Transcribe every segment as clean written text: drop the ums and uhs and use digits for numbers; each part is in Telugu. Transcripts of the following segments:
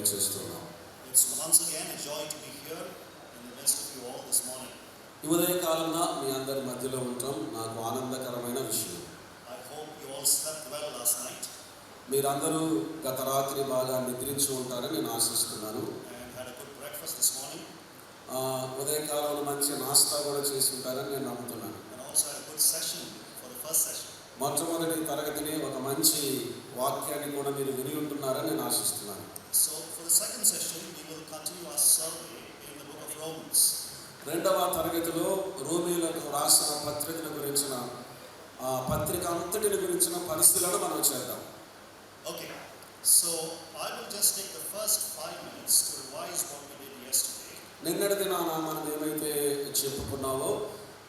తెలియజేస్తున్నాం. It's once again a joy to be here in the midst of you all this morning. ఈ ఉదయకాలంలో మీ అందరి మధ్యలో ఉండటం నాకు ఆనందకరమైన విషయం. I hope you all slept well last night మీరందరూ గత రాత్రి బాగా నిద్రించి ఉంటారని నేను ఆశిస్తున్నాను. and had a good breakfast this morning ఉదయకాలంలో మంచి నాస్తా కూడా చేసి ఉంటారని నేను నమ్ముతున్నాను. and also had a good session for the first session. మొట్టమొదటి తరగతిని ఒక మంచి వాక్యాన్ని కూడా మీరు విని ఉంటున్నారని నేను ఆశిస్తున్నాను. So for the second session we will continue our survey in the book of Romans. రెండవ తరగతిలో రోమీయులకు రాసిన పత్రికల గురించిన పత్రిక అంతటిని గురించిన పరిస్థితులను మనం చేద్దాం. Okay, so I will just take the first 5 minutes to revise what we did yesterday. నిన్నటి దినాన మనం ఏమైతే చెప్పుకున్నామో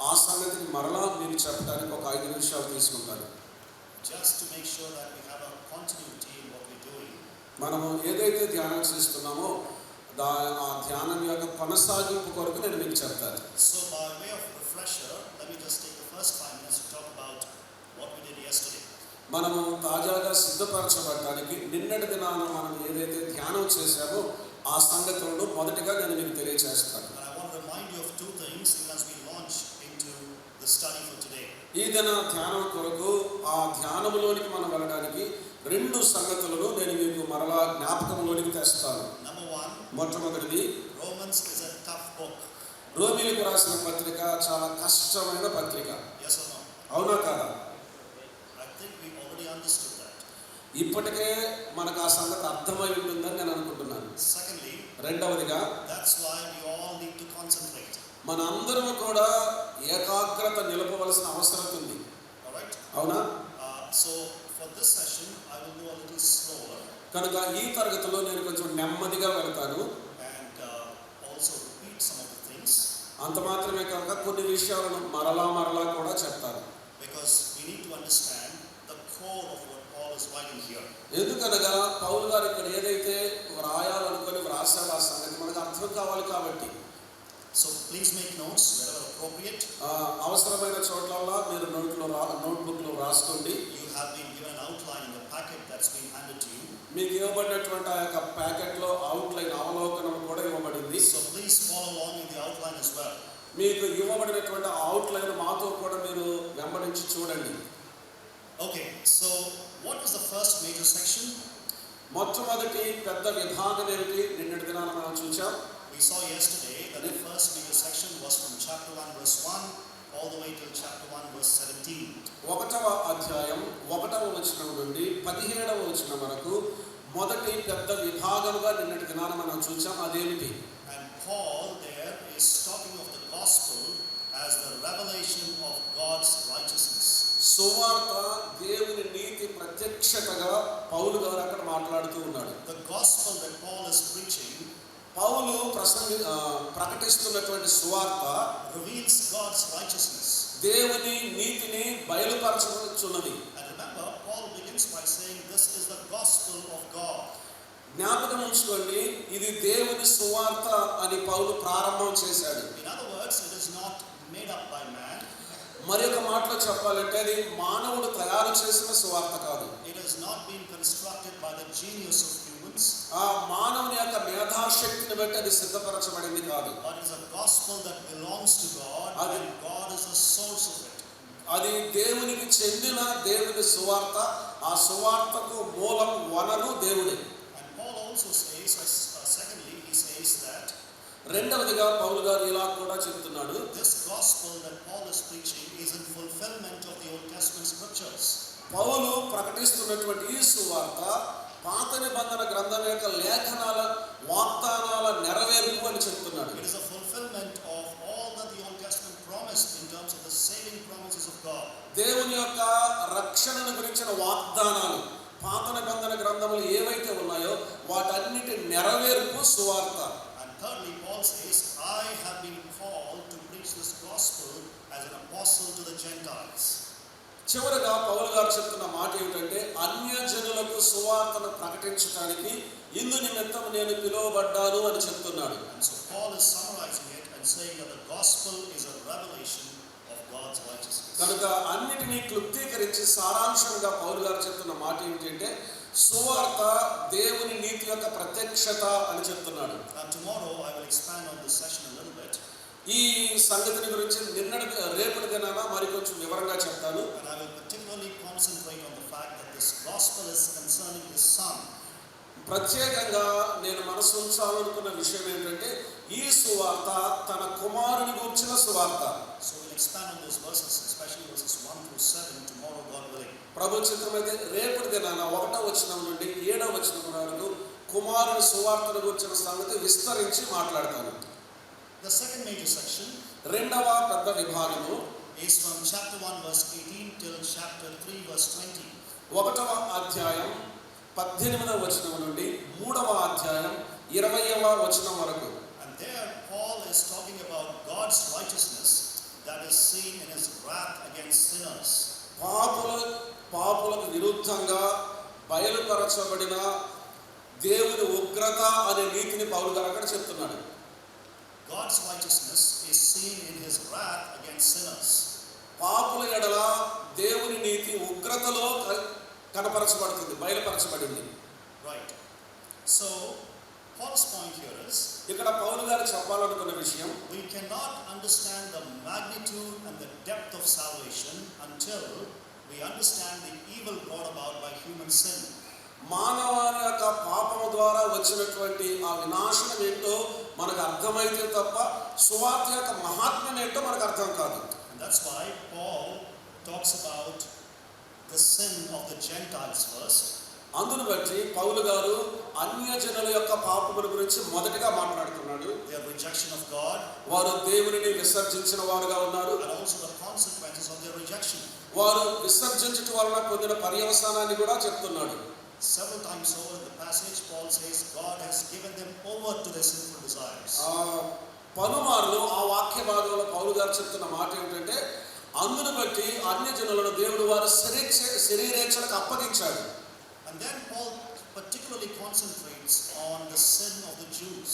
ఆ సంగతిని మరలా మీకు చెప్పడానికి ఒక 5 నిమిషాలు తీసుకుంటాను. Just to make sure that we have a continuity in what we're doing. మనము ఏదైతే ధ్యానం చేస్తున్నామో ఆ ధ్యానం యొక్క కొనసాగింపు కొరకు నేను మీకు చెప్తాను. So by way of refresher, let me just take the first 5 minutes to talk about what we did yesterday. మనము తాజాగా సిద్ధపరచబడటానికి నిన్నటి దినాన మనం ఏదైతే ధ్యానం చేశామో ఆ సంగతులను మొదటిగా నేను మీకు తెలియజేస్తాను. And I want to remind you of 2 things even as we launch into the study for today. ఈ దిన ధ్యానం కొరకు ఆ ధ్యానములోనికి మనం వెళ్ళడానికి 2 సంగతులను నేను మీకు మరలా జ్ఞాపకంలోనికి తెస్తాను. Number 1, మొట్టమొదటిది, Romans is a tough book. రోమీయులకు రాసిన పత్రిక చాలా కష్టమైన పత్రిక. Yes or no? అవునా కాదా? I think we already understood that. ఇప్పటికే మనకు ఆ సంగతి అర్థమై ఉంటుందని నేను అనుకుంటున్నాను. Secondly, రెండవదిగా, that's why we all need to concentrate. మన అందరం కూడా ఏకాగ్రత నిలపవలసిన అవసరం ఉంది. All right? అవునా? So for this session, I will go a little slower కనుక ఈ తరగతిలో నేను కొంచెం నెమ్మదిగా వెళ్తాను. and also repeat some of the things అంత మాత్రమే కాక కొన్ని విషయాలను మరలా కూడా చెప్తాను. because we need to understand the core of what Paul is writing here. ఎందుకనగా పౌలు గారు ఇక్కడ ఏదైతే వ్రాయాలనుకొని వ్రాసాడు ఆ సంగతి మనకు అర్థం కావాలి కాబట్టి. So please make notes wherever appropriate. అవసరమైన చోట్లల్లా మీరు నోట్బుక్లో రాసుకోండి. You have been given an outline in the packet that's been handed to you. మీకు ఇవ్వబడినటువంటి ఆ యొక్క ప్యాకెట్లో అవుట్లైన్ అవలోకనం కూడా ఇవ్వబడింది. So please follow along in the outline as well. మీకు ఇవ్వబడినటువంటి అవుట్లైన్ మాతో కూడా మీరు వెంబడించి చూడండి. Okay, so what was the first major section? మొట్టమొదటి పెద్ద విభాగం ఏమిటి? నిన్నటి దినాన మనం చూసాం. We saw yesterday that the first major section was from chapter 1 verse 1 all the way till chapter 1 verse 17. 1వ అధ్యాయం 1వ వచనం నుండి 17వ వచనం వరకు మొదటి పెద్ద విభాగంగా నిన్నటి దినాన మనం చూసాం. అదేమిటి? And Paul there is talking of the gospel as the revelation of God's righteousness. సువార్త, దేవుని నీతి ప్రత్యక్షతగా పౌలు గారు అక్కడ మాట్లాడుతూ ఉన్నాడు. The gospel that Paul is preaching, పౌలు ప్రకటిస్తున్నటువంటి సువార్త reveals God's righteousness. దేవుని నీతిని బయలుపరచుచున్నది. And remember, Paul begins by saying this is the gospel of God. జ్ఞాపకం ఉంచుకోండి, ఇది దేవుని సువార్త అని పౌలు ప్రారంభం చేశాడు. In other words, it is not made up by man. మరి ఒక మాటలో చెప్పాలంటే అది మానవుడు తయారు చేసిన సువార్త కాదు. It has not been constructed by the genius of humans. ఆ మానవుని యొక్క మేధాశక్తిని బట్టి అది సిద్ధపరచబడింది కాదు. But it is a gospel that belongs to God and God is the source of it. అది దేవునికి చెందిన దేవుని సువార్త. ఆ సువార్తకు మూలం, వనరు దేవుడే. And Paul also says, secondly, he says that రెండవదిగా పౌలు గారు ఇలా కూడా చెప్తున్నాడు, this gospel that Paul is preaching is in fulfillment of the Old Testament scriptures. పౌలు ప్రకటిస్తున్నటువంటి ఈ సువార్త పాత నిబంధన గ్రంథం యొక్క లేఖనాల వాగ్దానాల నెరవేర్పు అని చెప్తున్నాడు. It is a fulfillment of all that the Old Testament promised in terms of the saving promises of God. దేవుని యొక్క రక్షణను గురించిన వాగ్దానాలు పాత నిబంధన గ్రంథములు ఏవైతే ఉన్నాయో వాటన్నిటి నెరవేర్పు సువార్త. And thirdly, Paul says, I have been called to preach this gospel as an apostle to the Gentiles. చివరగా పౌలు గారు చెప్తున్న మాట ఏమిటంటే, అన్యజనులకు సువార్తను ప్రకటించడానికి ఇందు నిమిత్తం నేను పిలువబడ్డాను అని చెప్తున్నాడు. And so Paul is summarizing it and saying that the gospel is a revelation of God's righteousness. కనుక అన్నిటినీ క్లుప్తీకరించి సారాంశంగా పౌలు గారు చెప్తున్న మాట ఏమిటంటే, సువార్త దేవుని నీతి యొక్క ప్రత్యక్షత అని చెప్తున్నాడు. Now tomorrow I will expand on this session a little bit. ఈ సంగతిని గురించి రేపటి దినాన మరి కొంచెం వివరంగా చెప్తాను. And I will particularly concentrate on the fact that this gospel is concerning his son. ప్రత్యేకంగా నేను మనసు ఉంచాలనుకున్న విషయం ఏంటంటే ఈ సువార్త తన కుమారుని గురించిన సువార్త. So we'll expand on those verses, especially verses 1 through 7 tomorrow, God willing. ప్రభు చిత్తమైతే రేపటి దినాన 1వ వచనం నుండి 7వ వచనం వరకు కుమారుని సువార్తను గురించిన సంగతి విస్తరించి మాట్లాడతాను. The second major section, రెండవ పెద్ద విభాగము, is from chapter 1 verse 18 till chapter 3 verse 20. 1వ అధ్యాయం 18వ వచనం నుండి 3వ అధ్యాయం 20వ వచనం వరకు. And there Paul is talking about God's righteousness that is seen in his wrath against sinners. పాపులకు విరుద్ధంగా బయలుపరచబడిన దేవుని ఉగ్రత అనే నీతిని పౌలు గారు అక్కడ చెప్తున్నాడు. God's righteousness is seen in his wrath against sinners. పాపుల ఎడల దేవుని నీతి ఉగ్రతలో కనపరచబడుతుంది, బయలుపరచబడింది. Right. So Paul's point here is, ఇక్కడ పౌలు గారు చెప్పాలనుకున్న విషయం, we cannot understand the magnitude and the depth of salvation until we understand the evil brought about by human sin. మానవాళి యొక్క పాపము ద్వారా వచ్చినటువంటి ఆ వినాశనం ఏంటో మనకు అర్థమైతే తప్ప సువార్త యొక్క మహాత్మ్యం ఏంటో మనకు అర్థం కాదు. And that's why Paul talks about the sin of the Gentiles first. అందును బట్టి పౌలు గారు అన్యజనుల యొక్క పాపముల గురించి మొదటగా మాట్లాడుతున్నాడు. Their rejection of God, వారు దేవునిని విసర్జించిన వారుగా ఉన్నారు. and also the consequences of their rejection. వారు విసర్జించటం వలన పొందిన పర్యవసానాన్ని కూడా చెప్తున్నాడు. Several times over in the passage, Paul says God has given them over to their sinful desires. పలుమార్లు ఆ వాక్య భాగంలో పౌలు గారు చెప్తున్న మాట ఏమిటంటే, అందును బట్టి అన్యజనులను దేవుడు వారు శరీరేచ్ఛలకు అప్పగించాడు. And then Paul particularly concentrates on the sin of the Jews.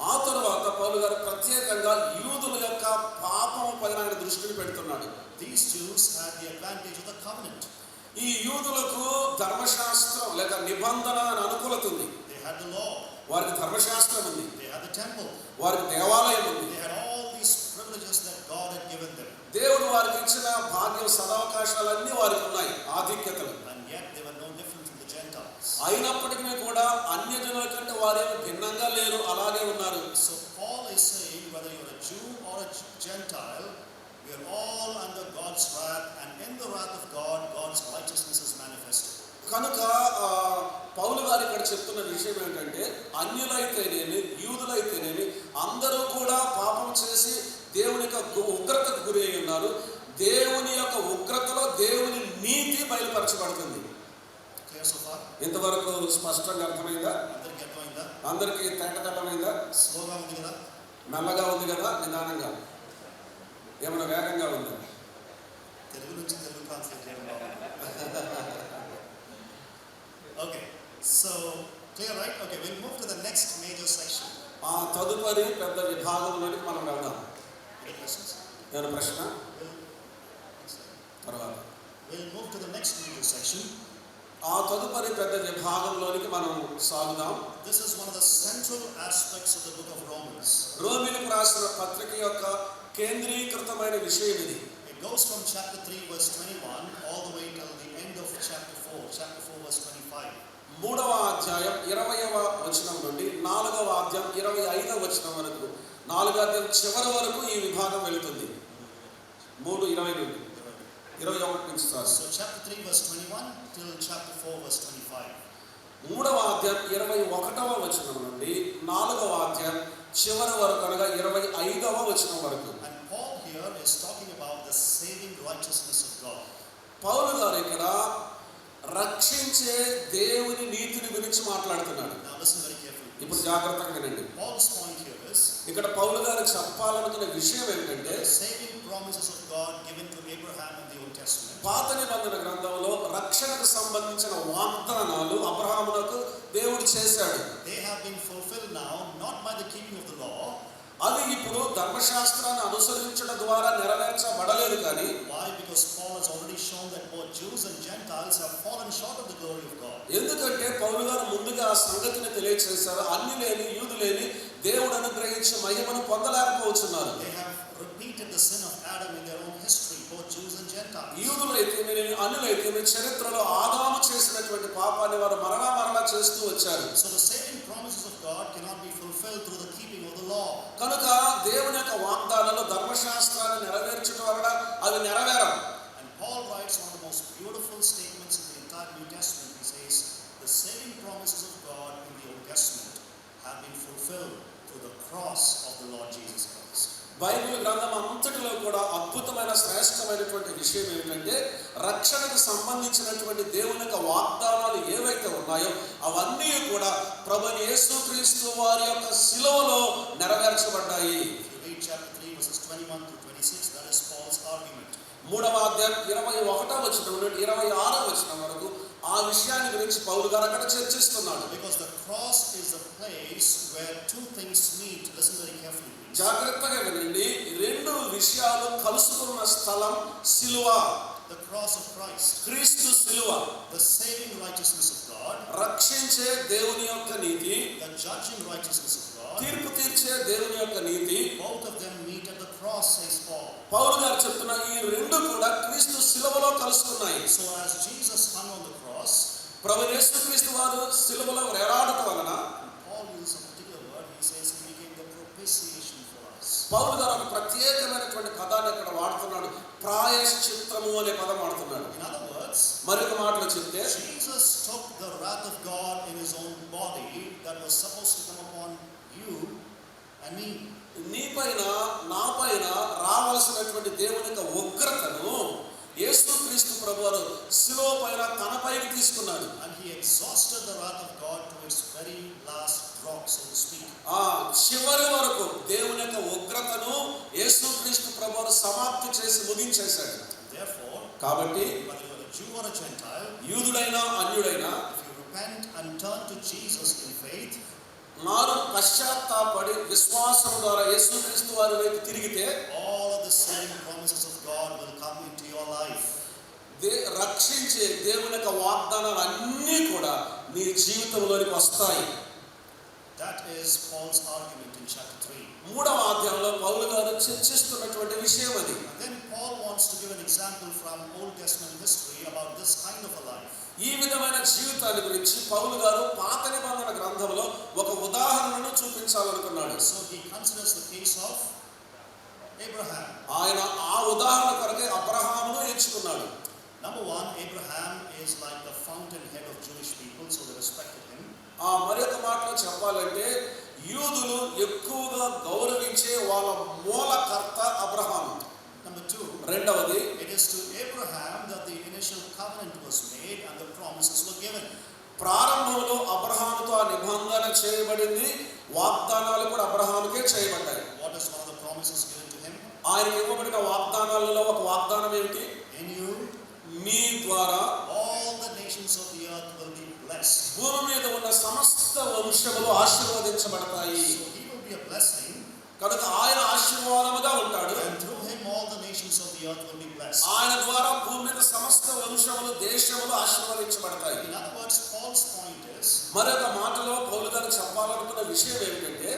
ఆ తరువాత పౌలు గారు ప్రత్యేకంగా యూదుల యొక్క పాపము పైన ఆయన దృష్టిని పెడుతున్నాడు. These Jews had the advantage of the covenant. ఈ యూదులకు ధర్మశాస్త్రం లేక నిబంధన అని అనుకూలత ఉంది. They had the law. వారికి ధర్మశాస్త్రం ఉంది. They had the temple. వారికి దేవాలయం ఉంది. They had all these privileges that God had given them. దేవుడు వారికి ఇచ్చిన భాగ్యం సదావకాశాలన్నీ వారికి ఉన్నాయి, ఆధిక్యతలు. And yet they were no different from the Gentiles. అయినప్పటికీ కూడా అన్యజనుల కంటే వారేమి భిన్నంగా లేరు, అలాగే ఉన్నారు. So Paul is saying whether you're a Jew or a Gentile, we are all under God's wrath, and in the wrath of God, God's righteousness is manifested. కనుక పౌలు గారు ఇక్కడ చెప్తున్న విషయం ఏంటంటే, అన్యులైతేనేమి యూదులైతేనేమి అందరూ కూడా పాపం చేసి దేవుని యొక్క ఉగ్రతకు గురి అయి ఉన్నారు. దేవుని యొక్క ఉగ్రతలో దేవుని నీతి బయలుపరచబడుతుంది. Clear so far? ఇంతవరకు స్పష్టంగా అర్థమైందా? అందరికీ అర్థమైందా? అందరికీ తేటతెల్లమైందా? స్లోగా ఉంది కదా? మెల్లగా ఉంది కదా? నిదానంగా ఏమైనా వేగంగా ఉందా? తెలుగు నుంచి తెలుగు ట్రాన్స్లేట్ చేయడం బాగుంది. Okay, so clear, right? Okay, we'll move to the next major section. ఆ తదుపరి పెద్ద విభాగంలోనికి మనం వెళ్దాం. Any questions? ఏమైనా ప్రశ్న? తర్వాత We'll move to the next major section. ఆ తదుపరి పెద్ద విభాగంలోనికి మనం సాగుదాం. This is one of the central aspects of the book of Romans. రోమీయులకు రాసిన పత్రిక యొక్క కేంద్రీకృతమైన విషయం ఇది. It goes from chapter 3 verse 21 all the way till the end of chapter 4 verse 25. 3వ అధ్యాయం 20వ వచనం నుండి 4వ అధ్యాయం 25వ వచనం వరకు, 4వ అధ్యాయం చివరి వరకు ఈ విభాగం వెళుతుంది. 3:20 నుండి 21 నుంచి sir. So chapter 3 verse 21 till chapter 4 verse 25. 3వ అధ్యాయం 21వ వచనం నుండి 4వ అధ్యాయం చివరి వరకు అనగా 25వ వచనం వరకు. And Paul here is talking about the saving righteousness of God. పౌలు గారు ఇక్కడ రక్షించే దేవుని నీతిని గురించి మాట్లాడుతున్నాడు. Now listen very carefully. ఇప్పుడు జాగ్రత్తగా వినండి. Paul's point here is ఇక్కడ పౌలు గారు చెప్పాలనుకున్న విషయం ఏంటంటే, the saving promises of God given to Abraham in the Old Testament. పాత నిబంధన గ్రంథంలో రక్షణకు సంబంధించిన వాగ్దానాలు అబ్రహామునకు దేవుడు చేశాడు. They have been fulfilled now not by the keeping of the law, అది ఇప్పుడు ధర్మశాస్త్రాన్ని అనుసరించడం ద్వారా నెరవేర్చబడలేదు కానీ Why? Because Paul has already shown that both Jews and Gentiles have fallen short of the glory of God. ఎందుకంటే పౌలు గారు ముందుగా ఆ సంగతిని తెలియచేశారు. అన్యులేని యూదులేని దేవుడు అనుగ్రహించే మహిమను పొందలేకపోతున్నారు. They have repeated the sin of Adam in their own history, both Jews and Gentiles. యూదులైతే అన్యులైతే చరిత్రలో ఆదాము చేసినటువంటి పాపాన్ని వారు మరలా చేస్తూ వచ్చారు. So the saving promises of God cannot be fulfilled through the keeping of the law. కనుక దేవుని యొక్క వాగ్దానాలు ధర్మశాస్త్రాన్ని నెరవేర్చడం వలన అవి నెరవేరవు. And Paul writes one of the most beautiful statements in the entire New Testament. He says, the saving promises of God in the Old Testament have been fulfilled through the cross of the Lord Jesus Christ. Bible గ్రంథం అంతటిలో కూడా అద్భుతమైన శ్రేష్టమైనటువంటి విషయం ఏమిటంటే రక్షణకు సంబంధించినటువంటి దేవుని యొక్క వాగ్దానాలు ఏవైతే ఉన్నాయో అవన్నీ కూడా ప్రభువైన యేసుక్రీస్తు వారి యొక్క శిలువలో నెరవేర్చబడ్డాయి. If you read chapter 3 verses 21 to 26, that is Paul's argument. 3వ అధ్యాయం 21వ వచనం నుండి 26వ వచనం వరకు ఆ విషయాన్ని గురించి పౌలు గారు అక్కడ చర్చిస్తున్నాడు. Because the cross is the place where two things meet. Listen very carefully, please. జాగ్రత్తగా వినండి. రెండు విషయాలు కలుసుకున్న స్థలం శిలువ. The cross of Christ, క్రీస్తు శిలువ, the saving righteousness of God, రక్షించే దేవుని యొక్క నీతి, the judging righteousness of God, తీర్పు తీర్చే దేవుని యొక్క నీతి, both of them meet at the cross, says Paul. పౌలు గారు చెప్తున్న ఈ రెండు కూడా క్రీస్తు శిలువలో కలుసుకున్నాయి. So as Jesus hung on the cross, ప్రభువైన యేసుక్రీస్తు వారు శిలువలో వేలాడటం వలన Paul uses a particular word. He says he became the propitiation for us. పౌలు గారు ఒక ప్రత్యేకమైనటువంటి పదాన్ని అక్కడ వాడుతున్నాడు. ప్రాయశ్చిత్తము అనే పదం వాడుతున్నాడు. In other words, మరొక మాటలో చెప్తే Jesus took the wrath of God in his own body that was supposed to come upon you and me. నీపైన నాపైన రావాల్సినటువంటి దేవుని యొక్క ఉగ్రతను యేసుక్రీస్తు ప్రభువారు శిలువ పైన తనపైకి తీసుకున్నాడు. And he exhausted the wrath of God to its very last drop, so to speak. ఆ చివరి వరకు దేవుని యొక్క ఉగ్రతను యేసుక్రీస్తు ప్రభువారు సమాప్తి చేసి ముగించేశాడు. Therefore, కాబట్టి whether you are a Jew or a Gentile, యూదుడైనా అన్యుడైనా if you repent and turn to Jesus in faith, మారు పశ్చాత్తాపడి విశ్వాసం ద్వారా యేసుక్రీస్తు వారి వైపు తిరిగితే all of the saving promises of God will come into your life. రక్షించే దేవుని యొక్క వాగ్దానాలు అన్నీ కూడా నీ జీవితంలోనికి వస్తాయి. That is Paul's argument in chapter 3. 3వ అధ్యాయంలో పౌలు గారు చర్చిస్తున్నటువంటి విషయం అది. And then Paul wants to give an example from Old Testament history about this kind of a life. ఈ విధమైన జీవితాన్ని గురించి పౌలు గారు పాత నిబంధన గ్రంథంలో ఒక ఉదాహరణను చూపించాలనుకున్నాడు. So he considers the case of Abraham. ఆయన ఆ ఉదాహరణ కొరకే అబ్రహామును ఎంచుకున్నాడు. Number one, Abraham is like the fountainhead of Jewish people, so they respected him. మరొక మాటలో చెప్పాలంటే యూదులు ఎక్కువగా గౌరవించే వాళ్ళ మూలకర్త అబ్రహాము. Number two, రెండవది it is to Abraham that the initial covenant was made and the promises were given. ప్రారంభంలో అబ్రహాముతో ఆ నిబంధన చేయబడింది, వాగ్దానాలు కూడా అబ్రహాముకే చేయబడ్డాయి. What is one of the promises given to him? ఆయనకి ఇవ్వబడిన వాగ్దానాలలో ఒక వాగ్దానం ఏమిటి? In you, మీ ద్వారా all the nations of the earth will be blessed. భూమి మీద ఉన్న సమస్త వంశములు ఆశీర్వదించబడతాయి. So he will be a blessing, కనుక ఆయన ఆశీర్వాదముగా ఉంటాడు. and through him all the nations of the earth will be blessed. ఆయన ద్వారా భూమి మీద సమస్త వంశములు దేశములు ఆశీర్వదించబడతాయి. In other words, Paul's point is, మరొక మాటలో పౌలు గారు చెప్పాలనుకున్న విషయం ఏమిటంటే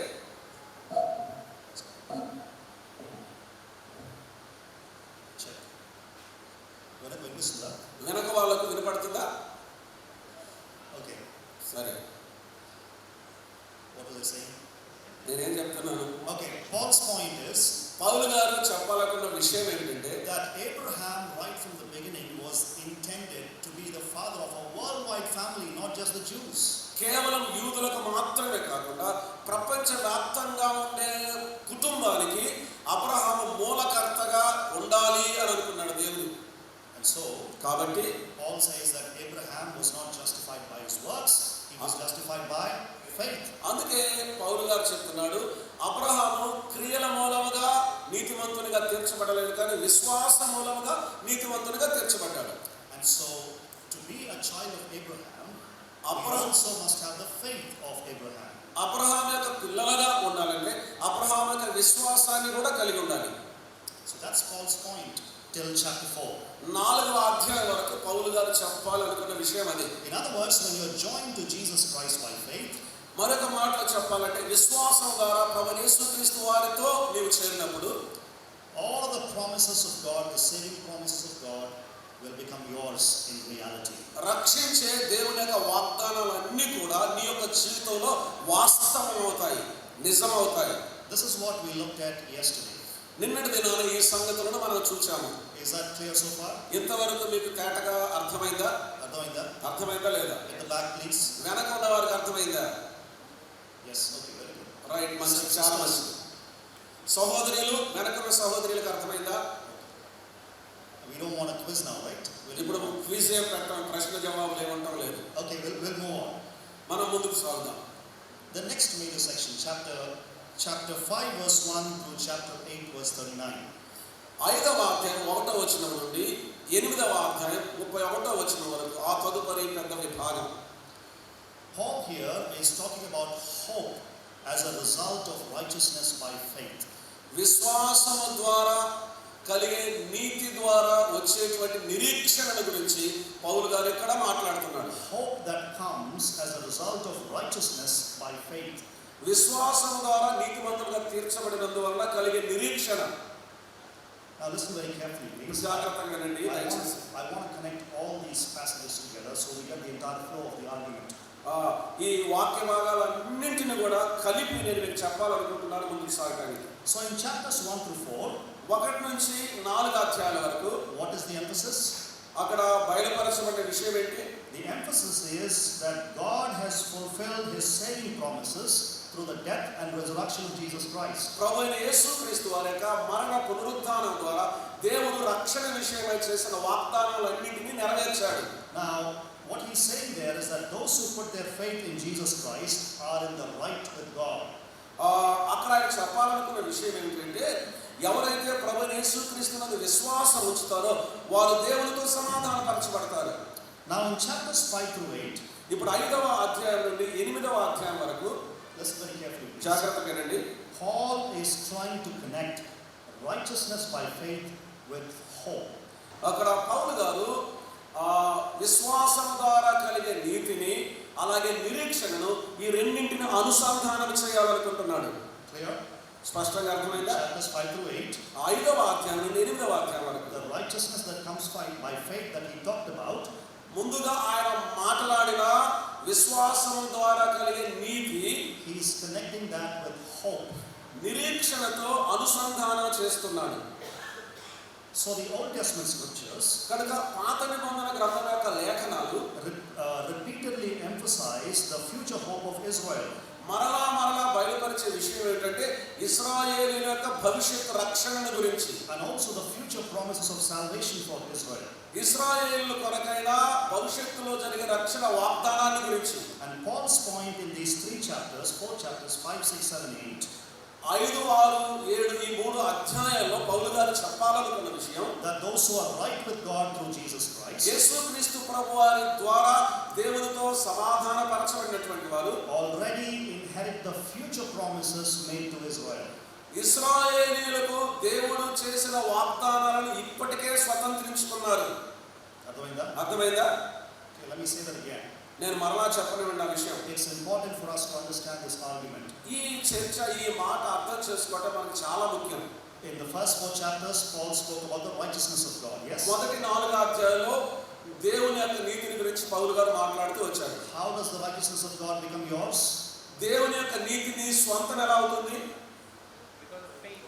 check. వినిపిస్తుందా? వెనక వాళ్ళకు వినపడుతుందా? Okay. సరే, What was I saying? నేనేం చెప్తున్నాను? Okay. Paul's point is పౌలు గారు చెప్పాలనుకున్న విషయం ఏంటంటే that Abraham, right from the beginning, was intended to be the father of a worldwide family, not just the Jews. కేవలం యూదులకు మాత్రమే కాకుండా ప్రపంచవ్యాప్తంగా ఉండే కుటుంబానికి అబ్రహాము మూలకర్తగా ఉండాలి అని అనుకున్నాడు దేవుడు. And so, కాబట్టి Paul says that Abraham was not justified by his works, he was justified by faith. అందుకే పౌలు గారు చెప్తున్నాడు, అబ్రహాము క్రియల మూలముగా నీతిమంతునిగా తీర్చబడలేదు, కానీ విశ్వాస మూలముగా నీతిమంతునిగా తీర్చబడ్డాడు. And so, to be a child of Abraham, we also must have the faith of Abraham. Abraham యొక్క పిల్లలుగా ఉండాలంటే అబ్రహాము యొక్క విశ్వాసాన్ని కూడా కలిగి ఉండాలి. So that's Paul's point till chapter 4. 4వ అధ్యాయం వరకు పౌలు గారు చెప్పాలనుకున్న విషయం అది. In other words, when you are joined to Jesus Christ by faith, మరొక మాటలో చెప్పాలంటే విశ్వాసం ద్వారా ప్రభువైన యేసుక్రీస్తు వారితో నీవు చేరినప్పుడు all the promises of God, the saving promises of God, will become yours in reality. రక్షించే దేవుని యొక్క వాగ్దానాలన్నీ కూడా నీ యొక్క జీవితంలో వాస్తవమవుతాయి, నిజమవుతాయి. This is what we looked at yesterday. నిన్నటి దినాన ఈ సంగతులను మనం చూచాము. Is that clear so far? ఇంతవరకు మీకు తేటగా అర్థమైందా? అర్థమైందా లేదా? At the back, please. వెనక ఉన్న వారికి అర్థమైందా? Yes, okay, very good. Right, మంచి, చాలా మంచిది. సహోదరులు, వెనకున్న సహోదరులకు అర్థమైందా? We don't want a quiz now, right? ఇప్పుడు క్విజ్ ఏం పెట్టడం, ప్రశ్న జవాబులు ఏమంటాం లేదు. Okay, we'll move on. మనం ముందుకు సాగుదాం. The next major section, chapter 5 verse 1 through chapter 8 verse 39. 5వ అధ్యాయం 1వ వచనం నుండి 8వ అధ్యాయం 31వ వచనం వరకు ఆ తదుపరి పెద్ద విభాగం. Paul here is talking about hope as a result of righteousness by faith. విశ్వాసము ద్వారా కలిగే నీతి ద్వారా వచ్చేటువంటి నిరీక్షణల గురించి పౌలు గారు ఇక్కడ మాట్లాడుతున్నాడు. Hope that comes as a result of righteousness by faith. విశ్వాసం ద్వారా నీతిమంతులుగా తీర్చబడినందువల్ల కలిగే నిరీక్షణ. Now listen very carefully, please. జాగ్రత్తగా వినండి. I want to connect all these passages together so we get the entire flow of the argument. ఈ వాక్య భాగాలన్నింటిని కూడా కలిపి నేను మీకు చెప్పాలనుకుంటున్నాను ముందుకు సాగడానికి. So in chapters 1 through 4, 1 నుంచి 4 అధ్యాయాల వరకు what is the emphasis? అక్కడ బయలుపరచబడిన విషయం ఏంటి? The emphasis is that God has fulfilled his saving promises through the death and resurrection of Jesus Christ. ప్రభువైన యేసుక్రీస్తు వారి యొక్క మరణ పునరుత్థానం ద్వారా దేవుడు రక్షణ విషయమై చేసిన వాగ్దానాలన్నింటినీ నెరవేర్చాడు. Now what he's saying there is that those who put their faith in Jesus Christ are in the right with God. అక్కడ ఆయన చెప్పాలనుకున్న విషయం ఏమిటంటే ఎవరైతే ప్రభువైన యేసుక్రీస్తునందు విశ్వాసం ఉంచుతారో వారు దేవునితో సమాధానపరచబడతారు. Now in chapters 5 through 8, ఇప్పుడు 5వ అధ్యాయం నుండి 8వ అధ్యాయం వరకు listen very carefully. జాగ్రత్తగా వినండి. Paul is trying to connect righteousness by faith with hope. అక్కడ పౌలు గారు విశ్వాసం ద్వారా కలిగే నీతిని అలాగే నిరీక్షణను ఈ రెండింటిని అనుసంధానం చేయాలనుకుంటున్నాడు. Clear? స్పష్టంగా అర్థమైందా? Chapters 5 through 8, 5వ అధ్యాయం నుండి 8వ అధ్యాయం వరకు the righteousness that comes by faith that he talked about, ముందుగా ఆయన మాట్లాడిన విశ్వాసం ద్వారా కలిగే నీతి he is connecting that with hope. నిరీక్షణతో అనుసంధానం చేస్తున్నాడు. So the Old Testament scriptures కనుక పాత నిబంధన గ్రంథం యొక్క లేఖనాలు repeatedly emphasize the future hope of Israel. మరలా బయలుపరిచే విషయం ఏంటంటే ఇశ్రాయేలీయుల యొక్క భవిష్యత్ రక్షణ గురించి, And also the future promises of salvation for Israel. ఇశ్రాయేలు కొరకైన భవిష్యత్తులో జరిగే రక్షణ వాగ్దానాన్ని గురించి. And Paul's point in these 4 chapters 5, 6, 7, 8, 5, 6, 7 ఈ 3 అధ్యాయాల్లో పౌలు గారు చెప్పాలనుకున్న విషయం that those who are right with God through Jesus Christ యేసుక్రీస్తు ప్రభువారి ద్వారా దేవునితో సమాధానపరచబడినటువంటి వారు already inherit the future promises made to Israel. ఇశ్రాయేలీయులకు దేవుడు చేసిన వాగ్దానాలను ఇప్పటికే స్వతంత్రించుకున్నారు. అర్థమైందా? Okay, let me say that again. నేను మరలా చెప్పనివ్వండి ఆ విషయం. It's important for us to understand this argument. ఈ చర్చ, ఈ మాట అర్థం చేసుకోవడం మనకు చాలా ముఖ్యం. In the first 4 chapters, Paul spoke about the righteousness of God. Yes. మొదటి 4 అధ్యాయాల్లో దేవుని యొక్క నీతిని గురించి పౌలు గారు మాట్లాడుతూ వచ్చారు. How does the righteousness of God become yours? దేవుని యొక్క నీతి నీ స్వంతం ఎలా అవుతుంది?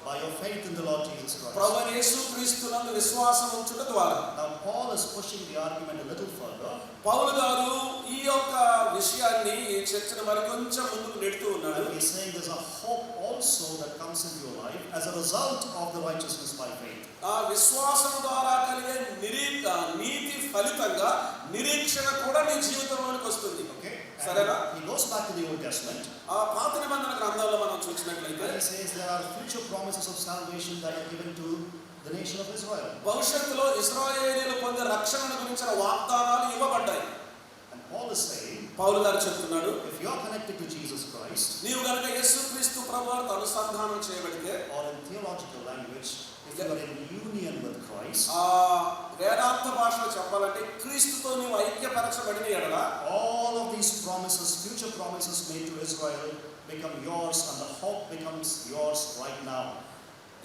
By your faith in the Lord Jesus Christ. ప్రభువైన యేసుక్రీస్తునందు విశ్వాసం ఉంచుట ద్వారా. Now Paul is pushing the argument a little further. పౌలు గారు ఈ యొక్క విషయాన్ని, ఈ చర్చను మరి కొంచెం ముందుకు నెడుతూ ఉన్నాడు. He's saying there's a hope also that comes into your life as a result of the righteousness by faith. ఆ విశ్వాసం ద్వారా కలిగే నీతి ఫలితంగా నిరీక్షణ కూడా నీ జీవితంలోనికి వస్తుంది. Okay? సరేనా? He goes back to the Old Testament. ఆ పాత నిబంధన గ్రంథంలో మనం చూసినట్లయితే And he says there are future promises of salvation that are given to the nation of Israel. భవిష్యత్తులో ఇశ్రాయేలీయులు పొందే రక్షణను గురించిన వాగ్దానాలు ఇవ్వబడ్డాయి. And Paul is saying, పౌలు గారు చెప్తున్నాడు, if you are connected to Jesus Christ, నీవు గనుక యేసుక్రీస్తు ప్రభువారితో అనుసంధానం చేయబడితే, or in theological language, if you are in union with Christ, వేదాంత భాషలో చెప్పాలంటే క్రీస్తుతో నీవు ఐక్యపరచబడిన ఎడల all of these promises, future promises made to Israel, become yours, and the hope becomes yours right now.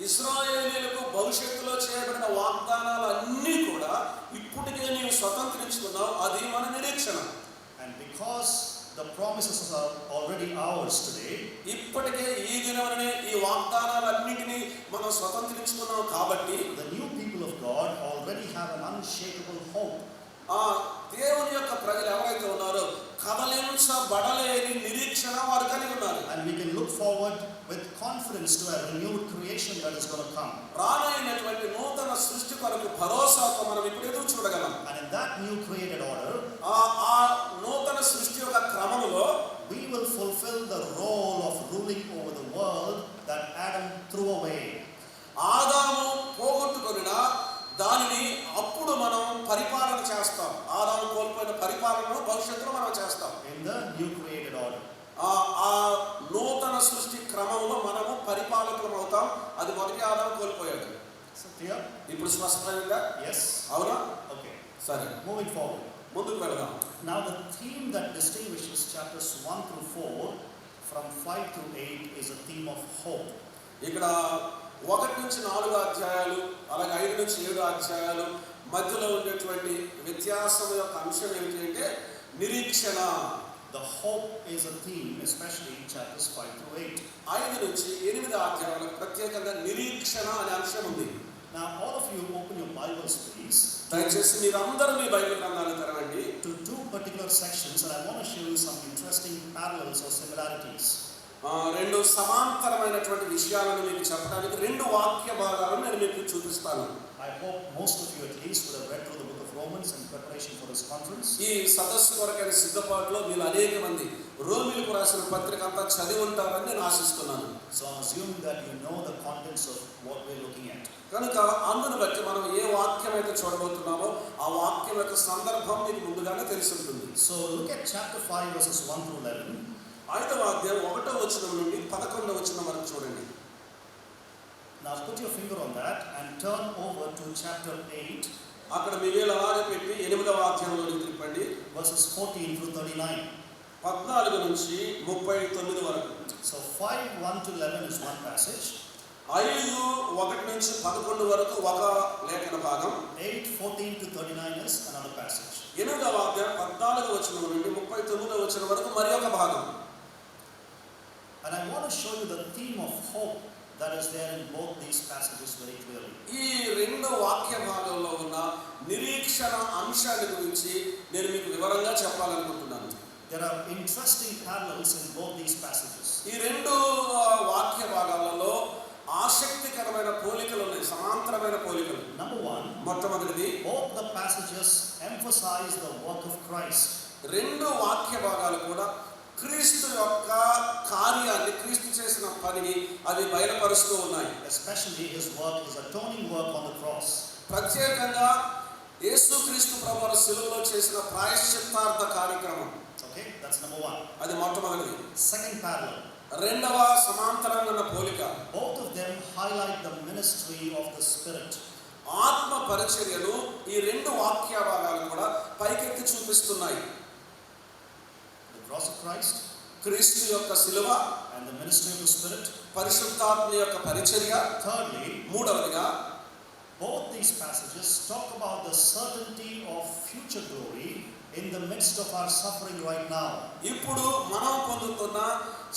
ఇశ్రాయేలీయులకు భవిష్యత్తులో చేయబడిన వాగ్దానాలన్నీ కూడా ఇప్పటికే నీవు స్వతంత్రించుకున్నావు. అది మన నిరీక్షణ. And because the promises are already ours today, ఇప్పటికే ఈ దినవనే ఈ వాగ్దానాలన్నిటినీ మనం స్వతంత్రించుకున్నాం కాబట్టి the new people of God already have an unshakable hope. దేవుని యొక్క ప్రజలు ఎవరైతే ఉన్నారో కదలించబడలేని నిరీక్షణ వారు కలిగి ఉన్నారు. And we can look forward with confidence to a renewed creation that is going to come. రానైనటువంటి నూతన సృష్టి కొరకు భరోసాతో మనం ఇప్పుడు ఎదురు చూడగలం. And in that new created order, ఆ నూతన సృష్టి యొక్క క్రమములో we will fulfill the role of ruling over the world that Adam threw away. ఆదాము పోగొట్టుకొనిన దానిని అప్పుడు మనం పరిపాలన చేస్తాం. ఆదాము కోల్పోయిన పరిపాలనను భవిష్యత్తులో మనం చేస్తాం. In the new created order, ఆ నూతన సృష్టి క్రమంలో మనము పరిపాలకులం అవుతాం. అది మొదటి ఆదాము కోల్పోయాడు. so clear? ఇప్పుడు స్పష్టంగా Yes. అవునా? Okay. సరే, Moving forward. ముందుకు వెళదాం. Now the theme that distinguishes chapters 1 through 4 from 5 through 8 is a theme of hope. ఇక్కడ 1 నుంచి 4 అధ్యాయాలు, అలాగే 5 నుంచి 7 అధ్యాయాలు మధ్యలో ఉండేటువంటి వ్యత్యాసం యొక్క అంశం ఏమిటి అంటే నిరీక్షణ. The hope is a theme, especially in chapters 5 through 8. 5 నుంచి 8 అధ్యాయాలకు ప్రత్యేకంగా నిరీక్షణ అనే అంశం ఉంది. Now all of you open your Bibles please దయచేసి మీరందరూ మీ బైబిల్ గ్రంథాలు తెరవండి. to two particular sections, and I want to show you some interesting parallels or similarities. రెండు సమాంతరమైనటువంటి విషయాలను మీకు చెప్పడానికి 2 వాక్య భాగాలను నేను మీకు చూపిస్తాను. I hope most of you at least would have read through the book of Romans in preparation for this conference. ఈ సదస్సు కొరకైన సిద్ధపాటులో మీరు అనేక మంది రోమీయులకు రాసిన పత్రిక అంతా చదివి ఉంటారని నేను ఆశిస్తున్నాను. So I'm assuming that you know the contents of what we're looking at. కనుక అందును బట్టి మనం ఏ వాక్యం అయితే చూడబోతున్నామో ఆ వాక్యం యొక్క సందర్భం మీకు ముందుగానే తెలిసి ఉంటుంది. So look at chapter 5 verses 1 through 11. 5వ అధ్యాయం 1వ వచనం నుండి 11వ వచనం వరకు చూడండి. Now put your finger on that and turn over to chapter 8 అక్కడ మీ వేలు అలాగే పెట్టి 8వ అధ్యాయంలోకి తిప్పండి. verses 14 through 39. 14 నుంచి 39 వరకు. So 5 1 to 11 is one passage. 5:1 నుంచి 11 వరకు ఒక లేఖన భాగం. 8 14 to 39 is another passage. 8వ అధ్యాయం 14వ వచనం నుండి 39వ వచనం వరకు మరి ఒక భాగం. And I want to show you the theme of hope that is there in both these passages very clearly. ఈ 2 వాక్య భాగంలో ఉన్న నిరీక్షణ అంశాల గురించి నేను మీకు వివరంగా చెప్పాలనుకుంటున్నాను. There are interesting parallels in both these passages. ఈ 2 వాక్య భాగాలలో ఆసక్తికరమైన పోలికలు ఉన్నాయి, సమాంతరమైన పోలికలు. Number 1, మొట్టమొదటిది, both the passages emphasize the work of Christ. 2 వాక్య భాగాలు కూడా క్రీస్తు యొక్క కార్యాన్ని, క్రీస్తు చేసిన పనిని అవి బయలుపరుస్తూ ఉన్నాయి. Especially his work, his atoning work on the cross. ప్రత్యేకంగా యేసుక్రీస్తు ప్రభువు శిలువలో చేసిన ప్రాయశ్చిత్తార్థ కార్యక్రమం. Okay, that's number 1. అది మొట్టమొదటిది. Second parallel, 2వ సమాంతరమైన పోలిక, both of them highlight the ministry of the Spirit. ఆత్మ పరిచర్యను ఈ 2 వాక్య భాగాలు కూడా పైకెత్తి చూపిస్తున్నాయి. The cross of Christ, క్రీస్తు యొక్క శిలువ and the ministry of the Spirit. పరిశుద్ధాత్మ యొక్క పరిచర్య. Thirdly, మూడవదిగా both these passages talk about the certainty of future glory in the midst of our suffering right now. ఇప్పుడు మనం పొందుతున్న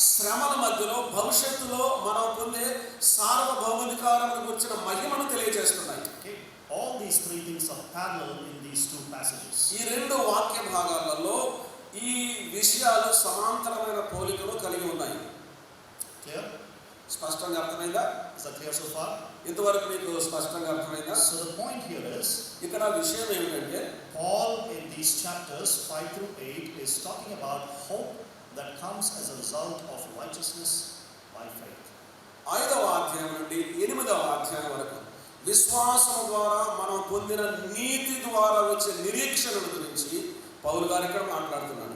శ్రమల మధ్యలో భవిష్యత్తులో మనం పొందే సార్వభౌమాధికారమును గురించిన మహిమను తెలియజేస్తున్నాయి. Okay, all these 3 things are parallel in these 2 passages. ఈ 2 వాక్య భాగాలలో ఈ విషయాలు సమాంతరమైన పోలికలు కలిగి ఉన్నాయి. Clear? స్పష్టంగా అర్థమైందా? Is that clear so far? ఇంతవరకు మీకు స్పష్టంగా అర్థమైందా? So the point here is, ఇక్కడ విషయం ఏమిటంటే Paul in these chapters 5 through 8 is talking about hope that comes as a result of righteousness by faith. 5వ అధ్యాయం నుండి 8వ అధ్యాయం వరకు విశ్వాసం ద్వారా మనం పొందిన నీతి ద్వారా వచ్చే నిరీక్షణ గురించి పౌలు గారు ఇక్కడ మాట్లాడుతున్నాడు.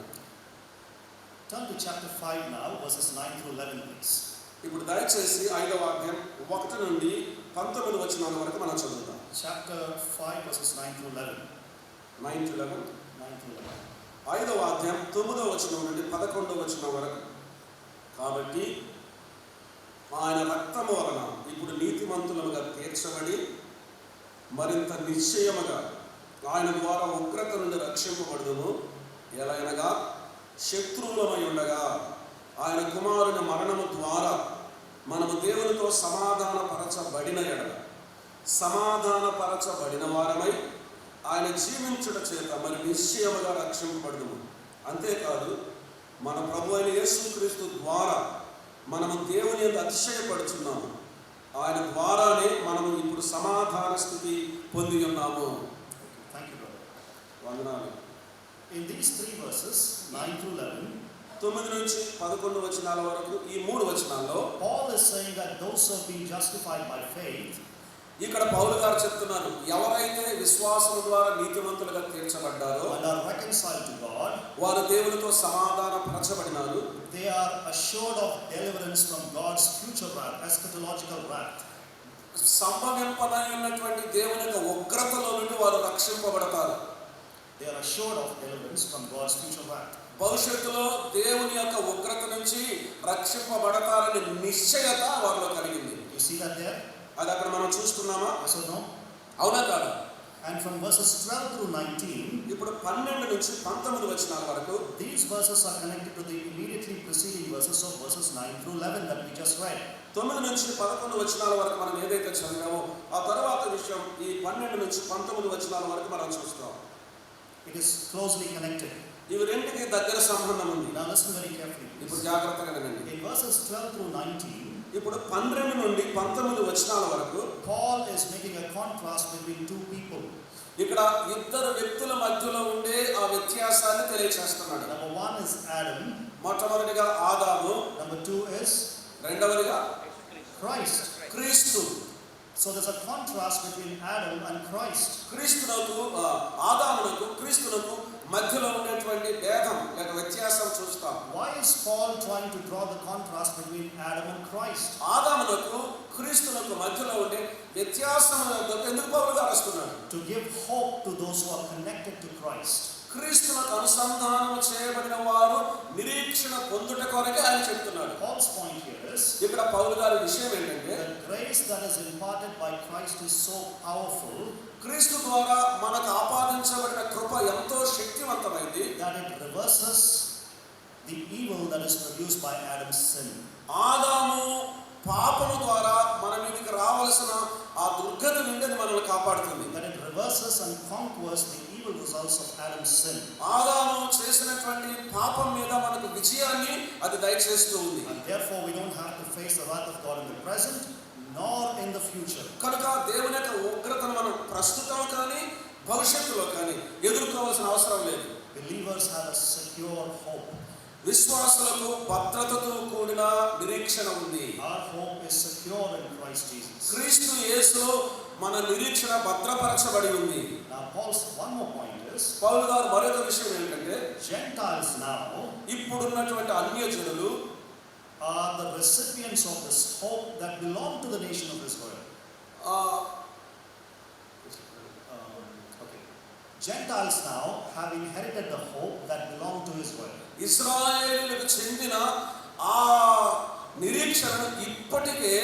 Turn to chapter 5 now, verses 9 through 11 please. ఇప్పుడు దయచేసి 5వ అధ్యాయం 1 నుండి 19 వచనాల వరకు మనం చదువుదాం. Chapter 5 verses 9 to 11. 9 to 11. 9 to 11. 5వ అధ్యాయం 9వ వచనం నుండి 11వ వచనం వరకు. కాబట్టి ఆయన రక్తము వలన ఇప్పుడు నీతిమంతులుగా తీర్చబడి మరింత నిశ్చయముగా ఆయన ద్వారా ఉగ్రత నుండి రక్షింపబడుదును. ఎలాగనగా శత్రువులమై ఉండగా ఆయన కుమారుని మరణము ద్వారా మనము దేవునితో సమాధానపరచబడిన ఎడల సమాధానపరచబడిన వారమై ఆయన జీవించుట చేత మరి నిశ్చయముగా రక్షింపబడుదుము. అంతేకాదు మన ప్రభు అయిన యేసుక్రీస్తు ద్వారా మనము దేవుని యందు అతిశయపడుచున్నాము. ఆయన ద్వారానే మనము ఇప్పుడు సమాధాన స్థితి పొంది ఉన్నాము. Thank you, brother. వందనాలు. In these 3 verses, 9 to 11, 9 నుంచి 11 వచనాల వరకు ఈ 3 వచనాల్లో Paul is saying that those who have been justified by faith, ఇక్కడ పౌలు గారు చెప్తున్నారు, ఎవరైతే విశ్వాసం ద్వారా నీతిమంతులుగా తీర్చబడ్డారో and are reconciled to God, వారు దేవునితో సమాధానపరచబడినారు. they are assured of deliverance from God's future wrath, eschatological wrath. సంభవింపనై ఉన్నటువంటి దేవుని యొక్క ఉగ్రతలో నుండి వారు రక్షింపబడతారు. They are assured of deliverance from God's future wrath. భవిష్యత్తులో దేవుని యొక్క ఉగ్రత నుంచి రక్షింపబడతారనే నిశ్చయత వారిలో కలిగింది. You see that there? అది అక్కడ మనం చూస్తున్నామా? Yes or no? అవునా కాదా? And from verses 12 through 19, ఇప్పుడు 12 నుంచి 19 వచనాల వరకు these verses are connected to the immediately preceding verses of verses 9 through 11 that we just read. 9 నుంచి 11 వచనాల వరకు మనం ఏదైతే చదివామో ఆ తర్వాత విషయం ఈ 12 నుంచి 19 వచనాల వరకు మనం చూస్తాం. It is closely connected. ఇవి రెంటికి దగ్గర సంబంధం ఉంది. Now listen very carefully. ఇప్పుడు జాగ్రత్తగా వినండి. In verses 12 through 19, ఇప్పుడు 12 నుండి 19 వచనాల వరకు Paul is making a contrast between 2 people. ఇక్కడ ఇద్దరు వ్యక్తుల మధ్యలో ఉండే ఆ వ్యత్యాసాన్ని తెలియజేస్తున్నాడు. Number 1 is Adam. మొట్టమొదటిగా ఆదాము, Number 2 is రెండవదిగా Christ. క్రీస్తు. So there's a contrast between Adam and Christ. క్రీస్తునకు ఆదామునకు క్రీస్తునకు మధ్యలో ఉండేటువంటి భేదం లేక వ్యత్యాసం చూస్తాం. Why is Paul trying to draw the contrast between Adam and Christ? ఆదామునకు క్రీస్తునకు మధ్యలో ఉండే వ్యత్యాసం ఎందుకు పౌలు గారు రాస్తున్నాడు? To give hope to those who are connected to Christ. క్రీస్తునకు అనుసంధానం చేయబడిన వారు నిరీక్షణ పొందుట కొరకే ఆయన చెప్తున్నాడు. Paul's point here is ఇక్కడ పౌలు గారి విషయం ఏంటంటే the grace that is imparted by Christ is so powerful క్రీస్తు ద్వారా మనకు ఆపాదించబడిన కృప ఎంతో శక్తివంతమైంది that it reverses the evil that is produced by Adam's sin. ఆదాము పాపము ద్వారా మన మీదకి రావాల్సిన ఆ దుర్గతి నుండి అది మనల్ని కాపాడుతుంది. That it reverses and conquers the evil results of Adam's sin. ఆదాము చేసినటువంటి పాపం మీద మనకు విజయాన్ని అది దయచేస్తూ ఉంది. And therefore we don't have to face the wrath of God in the present nor in the future. కనుక దేవుని యొక్క ఉగ్రతను మనం ప్రస్తుతం కానీ భవిష్యత్తులో కానీ ఎదుర్కోవాల్సిన అవసరం లేదు. Believers have a secure hope. విశ్వాసులకు భద్రతతో కూడిన నిరీక్షణ ఉంది. Our hope is secure in Christ Jesus. క్రీస్తు యేసులో మన నిరీక్షణ భద్రపరచబడి ఉంది. Now Paul's one more point is పౌలు గారు మరొక విషయం ఏంటంటే Gentiles now ఇప్పుడున్నటువంటి అన్యజనులు are the recipients of this hope that belong to the nation of Israel. Gentiles now have inherited the hope that belonged to Israel. ఇశ్రాయేలులకు చెందిన ఆ నిరీక్షణను ఇప్పటికే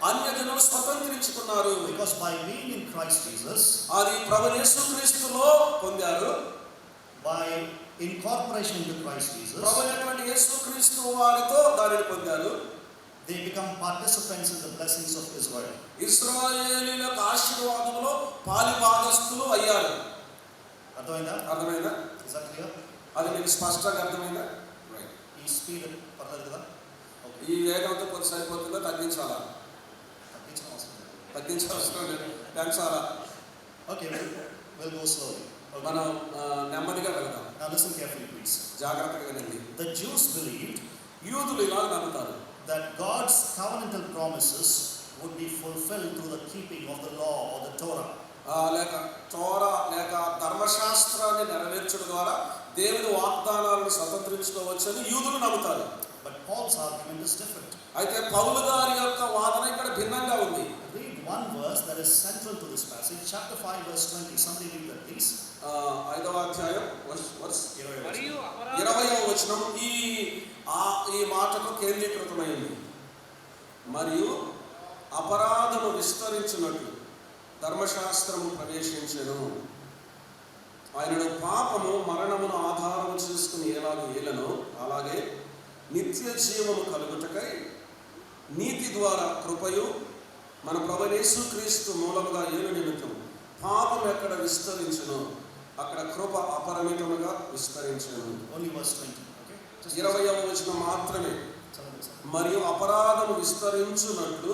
అన్యజనులు స్వతంత్రించుకున్నారు. Because by being in Christ Jesus, అది ప్రభు యేసుక్రీస్తులో పొందారు. by incorporation into Christ Jesus, ప్రభు అయినటువంటి యేసుక్రీస్తు వారితో దానిని పొందారు. they become participants in the blessings of Israel. ఇశ్రాయేలీయులకు ఆశీర్వాదములో పాలిభాగస్తులు అయ్యారు. అర్థమైందా? Is that clear? అది మీకు స్పష్టంగా అర్థమైందా? ఈ స్పీడ్ పర్లేదు కదా? ఈ వేగంతో కొంత సరిపోతుందో తగ్గించాలా? తగ్గించవసరం లేదు, పెంచాలా? Okay, we'll go slowly. Okay. మనం నెమ్మదిగా వెళ్దాం. Now listen carefully, please. జాగ్రత్తగా వినండి. The Jews believed యూదులు ఇలా నమ్ముతారు that God's covenantal promises would be fulfilled through the keeping of the law or the Torah. లేక తోరా లేక ధర్మశాస్త్రాన్ని నెరవేర్చడం ద్వారా దేవుని వాగ్దానాలను స్వతంత్రించుకోవచ్చని యూదులు నమ్ముతారు. But Paul's argument is different. అయితే పౌలు గారి యొక్క వాదన ఇక్కడ భిన్నంగా ఉంది. Read one verse that is central to this passage, chapter 5, verse 20. Somebody read that, please. 5వ అధ్యాయం వర్స్ 20. 20వ వచనం ఈ మాటకు కేంద్రీకృతమైంది. మరియు అపరాధము విస్తరించినట్లు ధర్మశాస్త్రము ప్రవేశించెను. ఆయనను పాపము మరణమును ఆధారము చేసుకుని ఎలాగ ఏలనో అలాగే నిత్య జీవము కలుగుటకై నీతి ద్వారా కృపయు మన ప్రభువైన యేసుక్రీస్తు మూలముగా ఏలు నిమిత్తం పాపం ఎక్కడ విస్తరించునో అక్కడ కృప అపరిమితముగా విస్తరించును. Only verse 20. Okay. 20వ వచనం మాత్రమే. మరియు అపరాధము విస్తరించునట్లు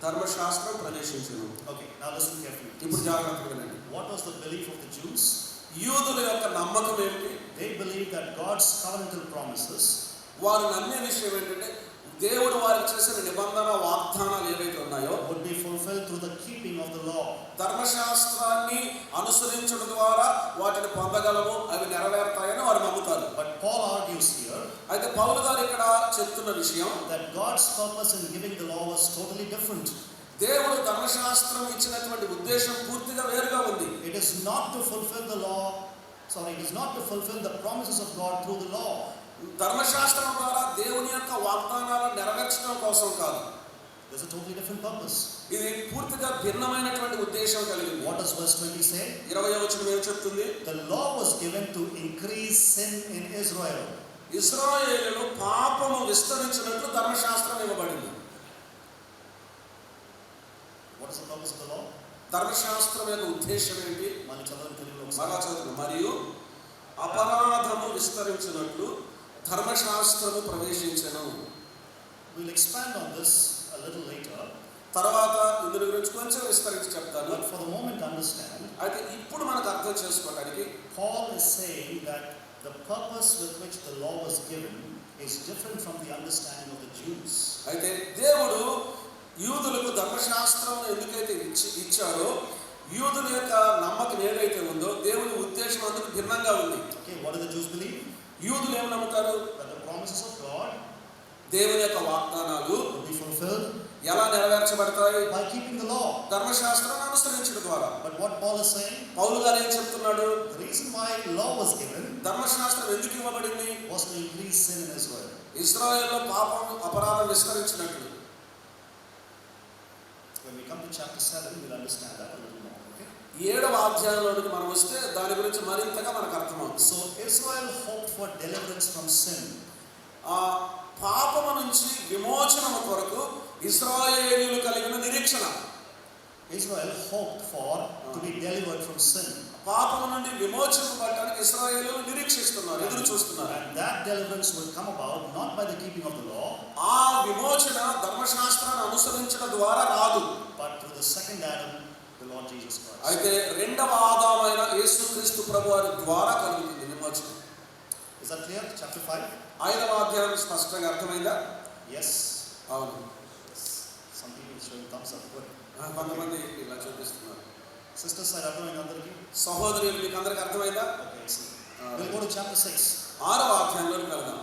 ధర్మశాస్త్రం ప్రవేశించును. Okay, now listen carefully. ఇప్పుడు జాగ్రత్తగా వినండి. What was the belief of the Jews? యూదుల యొక్క నమ్మకం ఏమిటి? They believed that God's covenantal promises వారు నమ్మే విషయం ఏంటంటే దేవుడు వారికి చేసిన నిబంధన వాగ్దానాలు ఏవైతే ఉన్నాయో would be fulfilled through the keeping of the law. ధర్మశాస్త్రాన్ని అనుసరించడం ద్వారా వాటిని పొందగలము, అవి నెరవేరుతాయని వారు నమ్ముతారు. But Paul argues here అయితే పౌలు గారు ఇక్కడ చెప్తున్న విషయం that God's purpose in giving the law was totally different. దేవుడు ధర్మశాస్త్రం ఇచ్చినటువంటి ఉద్దేశం పూర్తిగా వేరుగా ఉంది. It is not to fulfill the law, it is not to fulfill the promises of God through the law. ధర్మశాస్త్రం ద్వారా దేవుని యొక్క వాగ్దానాలను నెరవేర్చడం కోసం కాదు. There's a totally different purpose. ఇది పూర్తిగా భిన్నమైనటువంటి ఉద్దేశం కలిగింది. What does verse 20 say? 20వ వచనం ఏం చెప్తుంది? The law was given to increase sin in Israel. ఇశ్రాయేలులో పాపము విస్తరించినట్లు ధర్మశాస్త్రం ఇవ్వబడింది. What is the purpose of the law? ధర్మశాస్త్రం యొక్క ఉద్దేశం ఏంటి? మళ్ళీ చదవండి తెలుగులో. మరలా చదువు. మరియు అపరాధము విస్తరించినట్లు ధర్మశాస్త్రము ప్రవేశించెను. We'll expand on this a little later. తర్వాత ఇందులో గురించి కొంచెం విస్తరించి చెప్తాను. But for the moment understand. అయితే ఇప్పుడు మనకు అర్థం చేసుకోవడానికి Paul is saying that the purpose with which the law was given is different from the understanding of the Jews. అయితే దేవుడు యూదులకు ధర్మశాస్త్రం ఎందుకైతే ఇచ్చారో యూదుల యొక్క నమ్మకం ఏదైతే ఉందో దేవుని ఉద్దేశం అందుకు భిన్నంగా ఉంది. Okay, what do the Jews believe? యూదులు ఏమి నమ్ముతారు? That the promises of God దేవుని యొక్క వాగ్దానాలు will be fulfilled ఎలా నెరవేర్చబడతాయి? by keeping the law. ధర్మశాస్త్రాన్ని అనుసరించడం ద్వారా. But what Paul is saying, పౌలు గారు ఏం చెప్తున్నాడు? the reason why law was given ధర్మశాస్త్రం ఎందుకు ఇవ్వబడింది? was to increase sin in Israel. ఇశ్రాయేలులో పాపం అపరాధం విస్తరించినట్లు. When we come to chapter 7, we'll understand that a little more. Okay? 7వ అధ్యాయంలోనికి మనం వస్తే దాని గురించి మరింతగా మనకు అర్థమవుతుంది. So Israel hoped for deliverance from sin. ఆ పాపము నుంచి విమోచనము కొరకు ఇశ్రాయేలీయులు కలిగిన నిరీక్షణ. Israel hoped for to be delivered from sin. పాపము నుండి విమోచింపబడడానికి ఇశ్రాయేలీయులు నిరీక్షిస్తున్నారు, ఎదురు చూస్తున్నారు. And that deliverance will come about not by the keeping of the law, ఆ విమోచన ధర్మశాస్త్రాన్ని అనుసరించడం ద్వారా రాదు, but through the second Adam, the Lord Jesus Christ. అయితే రెండవ ఆదామైన యేసుక్రీస్తు ప్రభువారి ద్వారా కలుగుతుంది విమోచన. Is that clear? Chapter 5? 5వ అధ్యాయం స్పష్టంగా అర్థమైందా? Yes. అవును. Some people showing thumbs up. Good. కొంతమంది ఇలా చూపిస్తున్నారు. Sisters side అర్థమైంది అందరికీ? సహోదరులు మీకు అందరికి అర్థమైందా? Okay, see. We'll go to chapter 6. 6వ అధ్యాయంలోకి వెళ్దాం.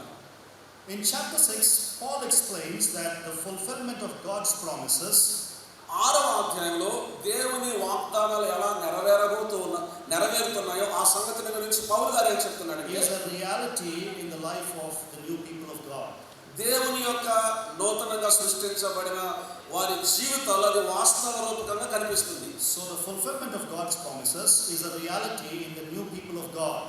In chapter 6, Paul explains that the fulfillment of God's promises 6వ అధ్యాయంలో దేవుని వాగ్దానాలు ఎలా నెరవేరుతున్నాయో ఆ సంగతిని గురించి పౌలు గారు ఏం చెప్తున్నాడంటే is a reality in the life of the new people of God. దేవుని యొక్క నూతనంగా సృష్టించబడిన వారి జీవితాల్లో అది వాస్తవ రూపకంగా కనిపిస్తుంది. So the fulfillment of God's promises is a reality in the new people of God.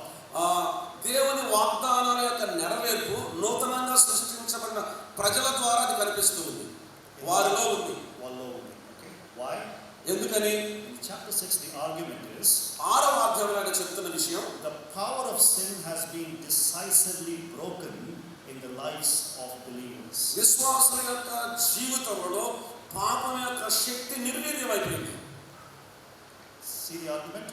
దేవుని వాగ్దానాల యొక్క నెరవేర్పు నూతనంగా సృష్టించబడిన ప్రజల ద్వారా అది కనిపిస్తుంది, వారిలో ఉంది. Okay. Why? ఎందుకని? In chapter 6 the argument is 6వ అధ్యాయంలో ఆయన చెప్తున్న విషయం the power of sin has been decisively broken in the lives of believers. విశ్వాసుల యొక్క జీవితంలో పాపం యొక్క శక్తి నిర్వీర్యమైపోయింది. See the argument?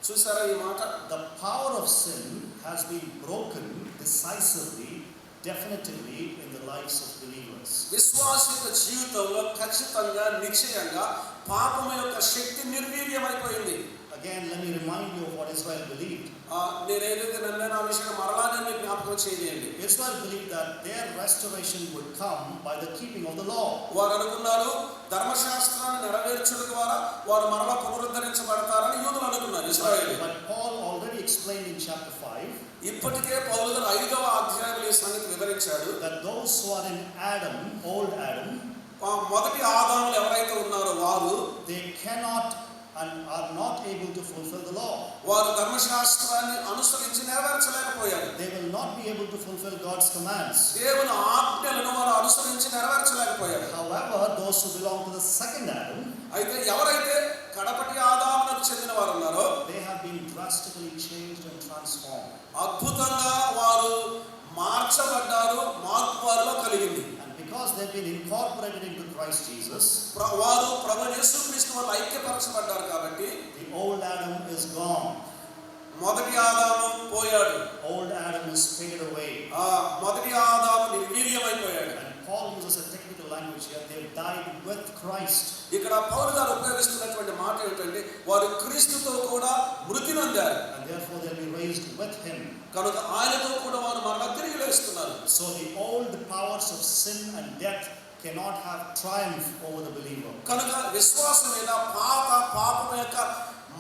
చూసారా ఈ మాట? The power of sin has been broken decisively, definitively in the lives of believers. విశ్వాసుల యొక్క జీవితంలో ఖచ్చితంగా నిశ్చయంగా పాపం యొక్క శక్తి నిర్వీర్యమైపోయింది. Again, let me remind you of what Israel believed. నేను ఏదైతే నమ్మానో ఆ విషయం మరలా నేను మీకు జ్ఞాపకం చేయండి. Israel believed that their restoration would come by the keeping of the law. వారు అనుకున్నారు ధర్మశాస్త్రాన్ని నెరవేర్చడం ద్వారా వారు మరలా పునరుద్ధరించబడతారని యూదులు అనుకున్నారు ఇశ్రాయేలీయులు. But Paul already explained in chapter 5 ఇప్పటికే పౌలు గారు 5వ అధ్యాయంలో ఈ సంగతి వివరించాడు. that those who are in Adam, old Adam, మొదటి ఆదాములు ఎవరైతే ఉన్నారో వారు they cannot and are not able to fulfill the law. వారు ధర్మశాస్త్రాన్ని అనుసరించి నెరవేర్చలేకపోయారు. They will not be able to fulfill God's commands. దేవుని ఆజ్ఞలను వారు అనుసరించి నెరవేర్చలేకపోయారు. However, those who belong to the second Adam, అయితే ఎవరైతే కడపటి ఆదామునకు చెందిన వారు ఉన్నారో they have been drastically changed and transformed. అద్భుతంగా వారు మార్చబడ్డారు, మార్పు వారిలో కలిగింది. And because they've been incorporated into Christ Jesus, వారు ప్రభువైన యేసుక్రీస్తు వల్ల ఐక్యపరచబడ్డారు కాబట్టి the old Adam is gone. మొదటి ఆదాము పోయాడు. Old Adam is faded away. మొదటి ఆదాము నిర్వీర్యమైపోయాడు. And Paul uses a technical language here. They've died with Christ. ఇక్కడ పౌలు గారు ఉపయోగిస్తున్నటువంటి మాట ఏమిటంటే వారు క్రీస్తుతో కూడా మృతి నొందారు. And therefore they'll be raised with him. కనుక ఆయనతో కూడా వారు మరలా తిరిగి లేస్తున్నారు. So the old powers of sin and death cannot have triumph over the believer. కనుక విశ్వాసం మీద పాపం యొక్క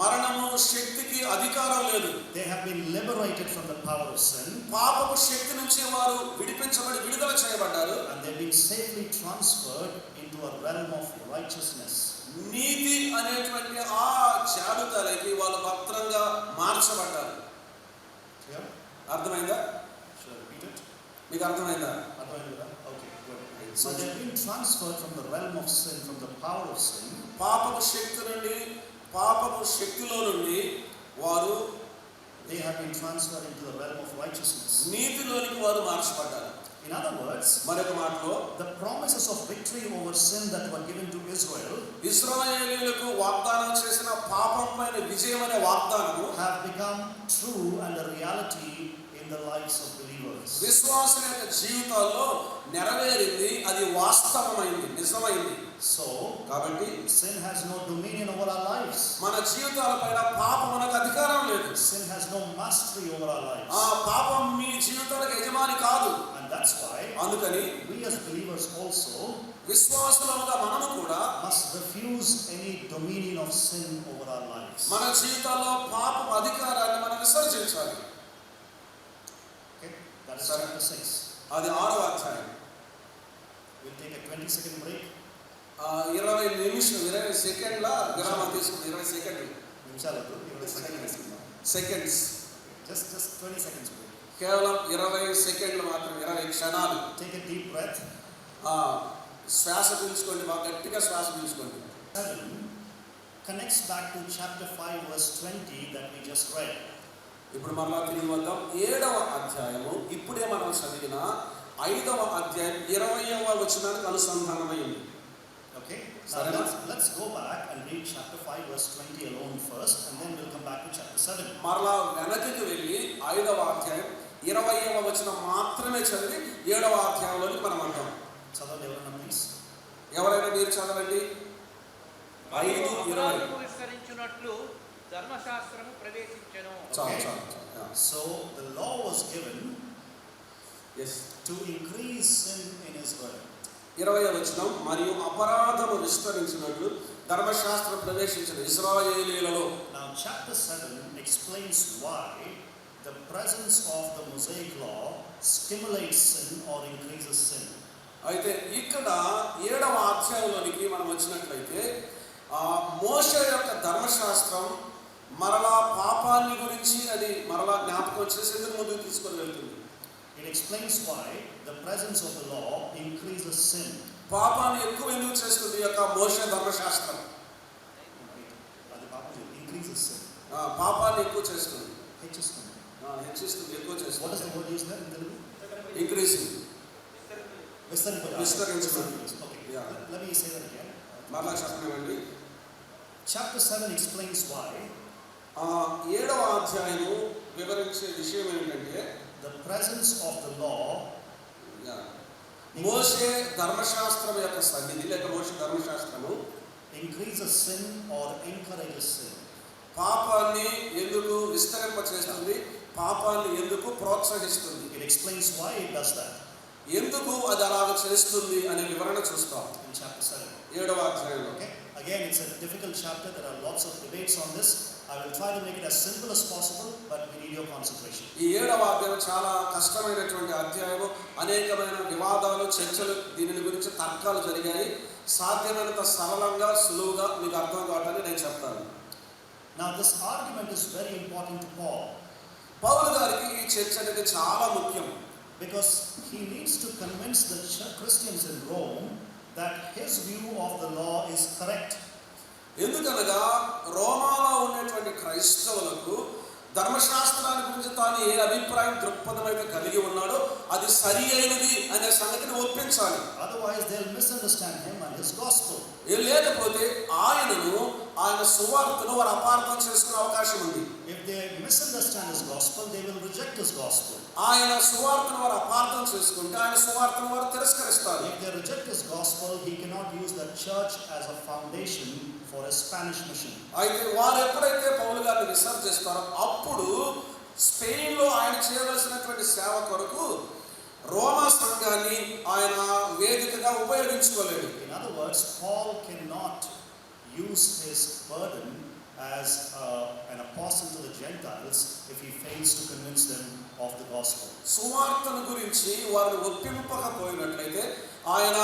మరణము శక్తికి అధికారం లేదు. They have been liberated from the power of sin. పాపపు శక్తి నుంచి వారు విడిపించబడి విడుదల చేయబడ్డారు. And they've been safely transferred into a realm of righteousness. నీతి అనేటువంటి ఆ జాబితాలోకి వాళ్ళు భద్రంగా మార్చబడ్డారు. Clear? అర్థమైందా? Shall I repeat it? మీకు అర్థమైందా? Okay, good. So they've been transferred from the realm of sin, from the power of sin. పాపపు శక్తి నుండి పాపపు శక్తిలో నుండి వారు They have been transferred into the realm of righteousness. నీతిలోనికి వారు మార్చబడ్డారు. In other words, మరొక మాటలో the promises of victory over sin that were given to Israel ఇశ్రాయేలీయులకు వాగ్దానం చేసిన పాపం పైన విజయం అనే వాగ్దానము have become true and a reality in the lives of believers. విశ్వాసుల యొక్క జీవితాల్లో నెరవేరింది, అది వాస్తవమైంది, నిజమైంది. So, కాబట్టి sin has no dominion over our lives. మన జీవితాలపైన పాపం మనకు అధికారం లేదు. Sin has no mastery over our lives. పాపం మీ జీవితాలకు యజమాని కాదు. And that's why అందుకని we as believers also విశ్వాసులుగా మనము కూడా must refuse any dominion of sin over our lives. మన జీవితాల్లో పాపం అధికారాన్ని మనం విసర్జించాలి. Okay, that is chapter 6. అది 6వ అధ్యాయం. We'll take a 20-second break. 20 సెకండ్ల విరామం తీసుకుని 20 సెకండ్లు నిమిషాలకు 20 సెకండ్స్ just 20 seconds break. కేవలం 20 సెకండ్లు మాత్రం, 20 క్షణాలు. Take a deep breath. శ్వాస పీల్చుకోండి, బాగా గట్టిగా శ్వాస పీల్చుకోండి. 7 connects back to chapter 5 verse 20 that we just read. ఇప్పుడు మరలా తిరిగి వద్దాం. 7వ అధ్యాయము ఇప్పుడే మనం చదివిన 5వ అధ్యాయం 20వ వచనానికి అనుసంధానమైంది. Okay, now let's go back and read chapter 5 verse 20 alone first, and then we'll come back to chapter 7. మరలా వెనక్కి వెళ్ళి 5వ అధ్యాయం 20వ వచనం మాత్రమే చదివి 7వ అధ్యాయంలోకి మనం అంటాం. చదవండి ఎవరన్నా ప్లీజ్. ఎవరైనా మీరు చదవండి. 5:20 విస్తరించున్నట్లు ధర్మశాస్త్రము ప్రవేశించెను. So the law was given yes to increase sin in Israel. 20వ వచనం మరియు అపరాధము విస్తరించినట్లు ధర్మశాస్త్రం ప్రవేశించిన ఇశ్రాయేలీయులలో. Now chapter 7 explains why the presence of the Mosaic law stimulates sin or increases sin. అయితే ఇక్కడ 7వ అధ్యాయంలోనికి మనం వచ్చినట్లయితే మోషే యొక్క ధర్మశాస్త్రం మరలా పాపాన్ని గురించి అది మరలా జ్ఞాపకం చేసేందుకు ముందుకు తీసుకొని వెళ్తుంది. It explains why the presence of the law increases sin. పాపాన్ని ఎక్కువ ఎందుకు చేస్తుంది ఈ యొక్క మోషే ధర్మశాస్త్రం? అది పాపం increases sin. పాపాన్ని ఎక్కువ చేస్తుంది, హెచ్చిస్తుంది, ఎక్కువ చేస్తుంది. What is the word used there in Telugu? Increasing, విస్తరించడం. Okay, Yeah. let me say that again. మరలా చెప్పనివ్వండి. Chapter 7 explains why 7వ అధ్యాయము వివరించే విషయం ఏంటంటే the presence of the law మోషే ధర్మశాస్త్రం యొక్క సన్నిధి లేక మోషే ధర్మశాస్త్రము increases sin or encourages sin. పాపాన్ని ఎందుకు విస్తరింపచేస్తుంది, పాపాన్ని ఎందుకు ప్రోత్సహిస్తుంది, It explains why it does that ఎందుకు అది అలాగ చేస్తుంది అనే వివరణ చూస్తాం in chapter 7. 7వ అధ్యాయంలో. Okay? Again, it's a difficult chapter. There are lots of debates on this. I will try to make it as simple as possible, but we need your concentration. ఈ 7వ అధ్యాయం చాలా కష్టమైనటువంటి అధ్యాయము. అనేకమైన వివాదాలు, చర్చలు, దీని గురించి తర్కాలు జరిగాయి. సాధ్యమైనంత సరళంగా, సులువుగా మీకు అర్థం కావటానికి నేను చెప్తాను. Now, this argument is very important to Paul పౌలు గారికి ఈ చర్చ అనేది చాలా ముఖ్యం. because he needs to convince the Christians in Rome that his view of the law is correct. ఎందుకనగా రోమాలో ఉన్నటువంటి క్రైస్తవులకు ధర్మశాస్త్రాన్ని గురించి తాను ఏ అభిప్రాయం, దృక్పథం అయితే కలిగి ఉన్నాడో అది సరి అయినది అనే సంగతిని ఒప్పించాలి. Otherwise, they'll misunderstand him and his gospel. లేకపోతే ఆయన సువార్తను వారు అపార్థం చేసుకునే అవకాశం ఉంది. If they misunderstand his gospel, they will reject his gospel. ఆయన సువార్తను వారు అపార్థం చేసుకుంటే ఆయన సువార్తను వారు తిరస్కరిస్తారు. If they reject his gospel, he cannot use the church as a foundation for a Spanish mission. అయితే వారు ఎప్పుడైతే పౌలు గారిని విసర్జిస్తారో అప్పుడు స్పెయిన్లో ఆయన చేయవలసినటువంటి సేవ కొరకు రోమా సంఘాన్ని ఆయన వేదికగా ఉపయోగించుకోలేడు. In other words, Paul cannot use his burden as an apostle to the Gentiles if he fails to convince them of the gospel. సువార్తను గురించి వారిని ఒప్పింపకపోయినట్లయితే ఆయన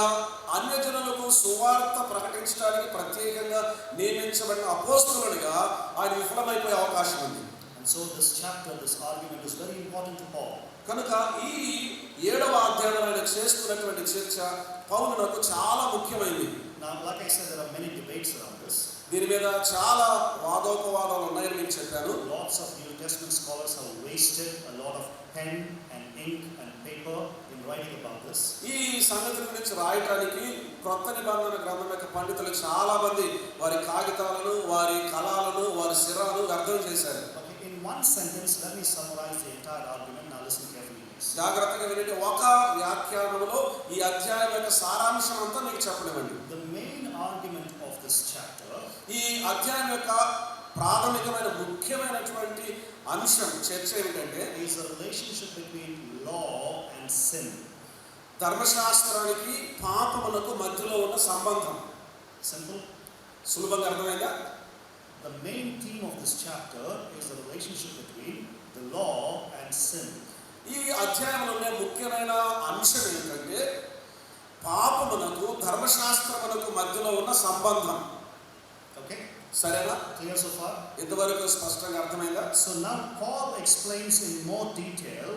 అన్యజనులకు సువార్త ప్రకటించడానికి ప్రత్యేకంగా నియమించబడిన అపోస్తలునిగా ఆయన విఫలమైపోయే అవకాశం ఉంది. And so this chapter, this argument is very important to Paul. కనుక ఈ 7వ అధ్యాయంలో ఆయన చేస్తున్నటువంటి చర్చ పౌలునకు చాలా ముఖ్యమైనది. Now, like I said, there are many debates around this. దీని మీద చాలా వాదోపవాదాలు ఉన్నాయని మీకు చెప్పాను. Lots of New Testament scholars have wasted a lot of pen and ink and paper in writing about this. ఈ సంగతుల గురించి రాయటానికి క్రొత్త నిబంధన గ్రంథం యొక్క పండితులు చాలా మంది వారి కాగితాలను, వారి కళాలను, వారి శిరాలను వ్యర్థం చేశారు. Okay, in one sentence, let me summarize the entire argument. Now listen carefully. జాగ్రత్తగా వినండి. ఒక వ్యాఖ్యానంలో ఈ అధ్యాయం యొక్క సారాంశం అంతా మీకు చెప్పనివ్వండి. The main argument of this chapter ఈ అధ్యాయం యొక్క ప్రాథమికమైన ముఖ్యమైనటువంటి అంశం, చర్చ ఏమిటంటే is the relationship between law and sin. ధర్మశాస్త్రానికి పాపములకు మధ్యలో ఉన్న సంబంధం. Simple. సులభంగా అర్థమైందా? The main theme of this chapter is the relationship between the law and sin. ఈ అధ్యాయంలో ఉండే ముఖ్యమైన అంశం ఏంటంటే పాపమునకు, ధర్మశాస్త్రమునకు మధ్యలో ఉన్న సంబంధం. Okay? సరేనా? Clear so far? ఇంతవరకు స్పష్టంగా అర్థమైందా? So now Paul explains in more detail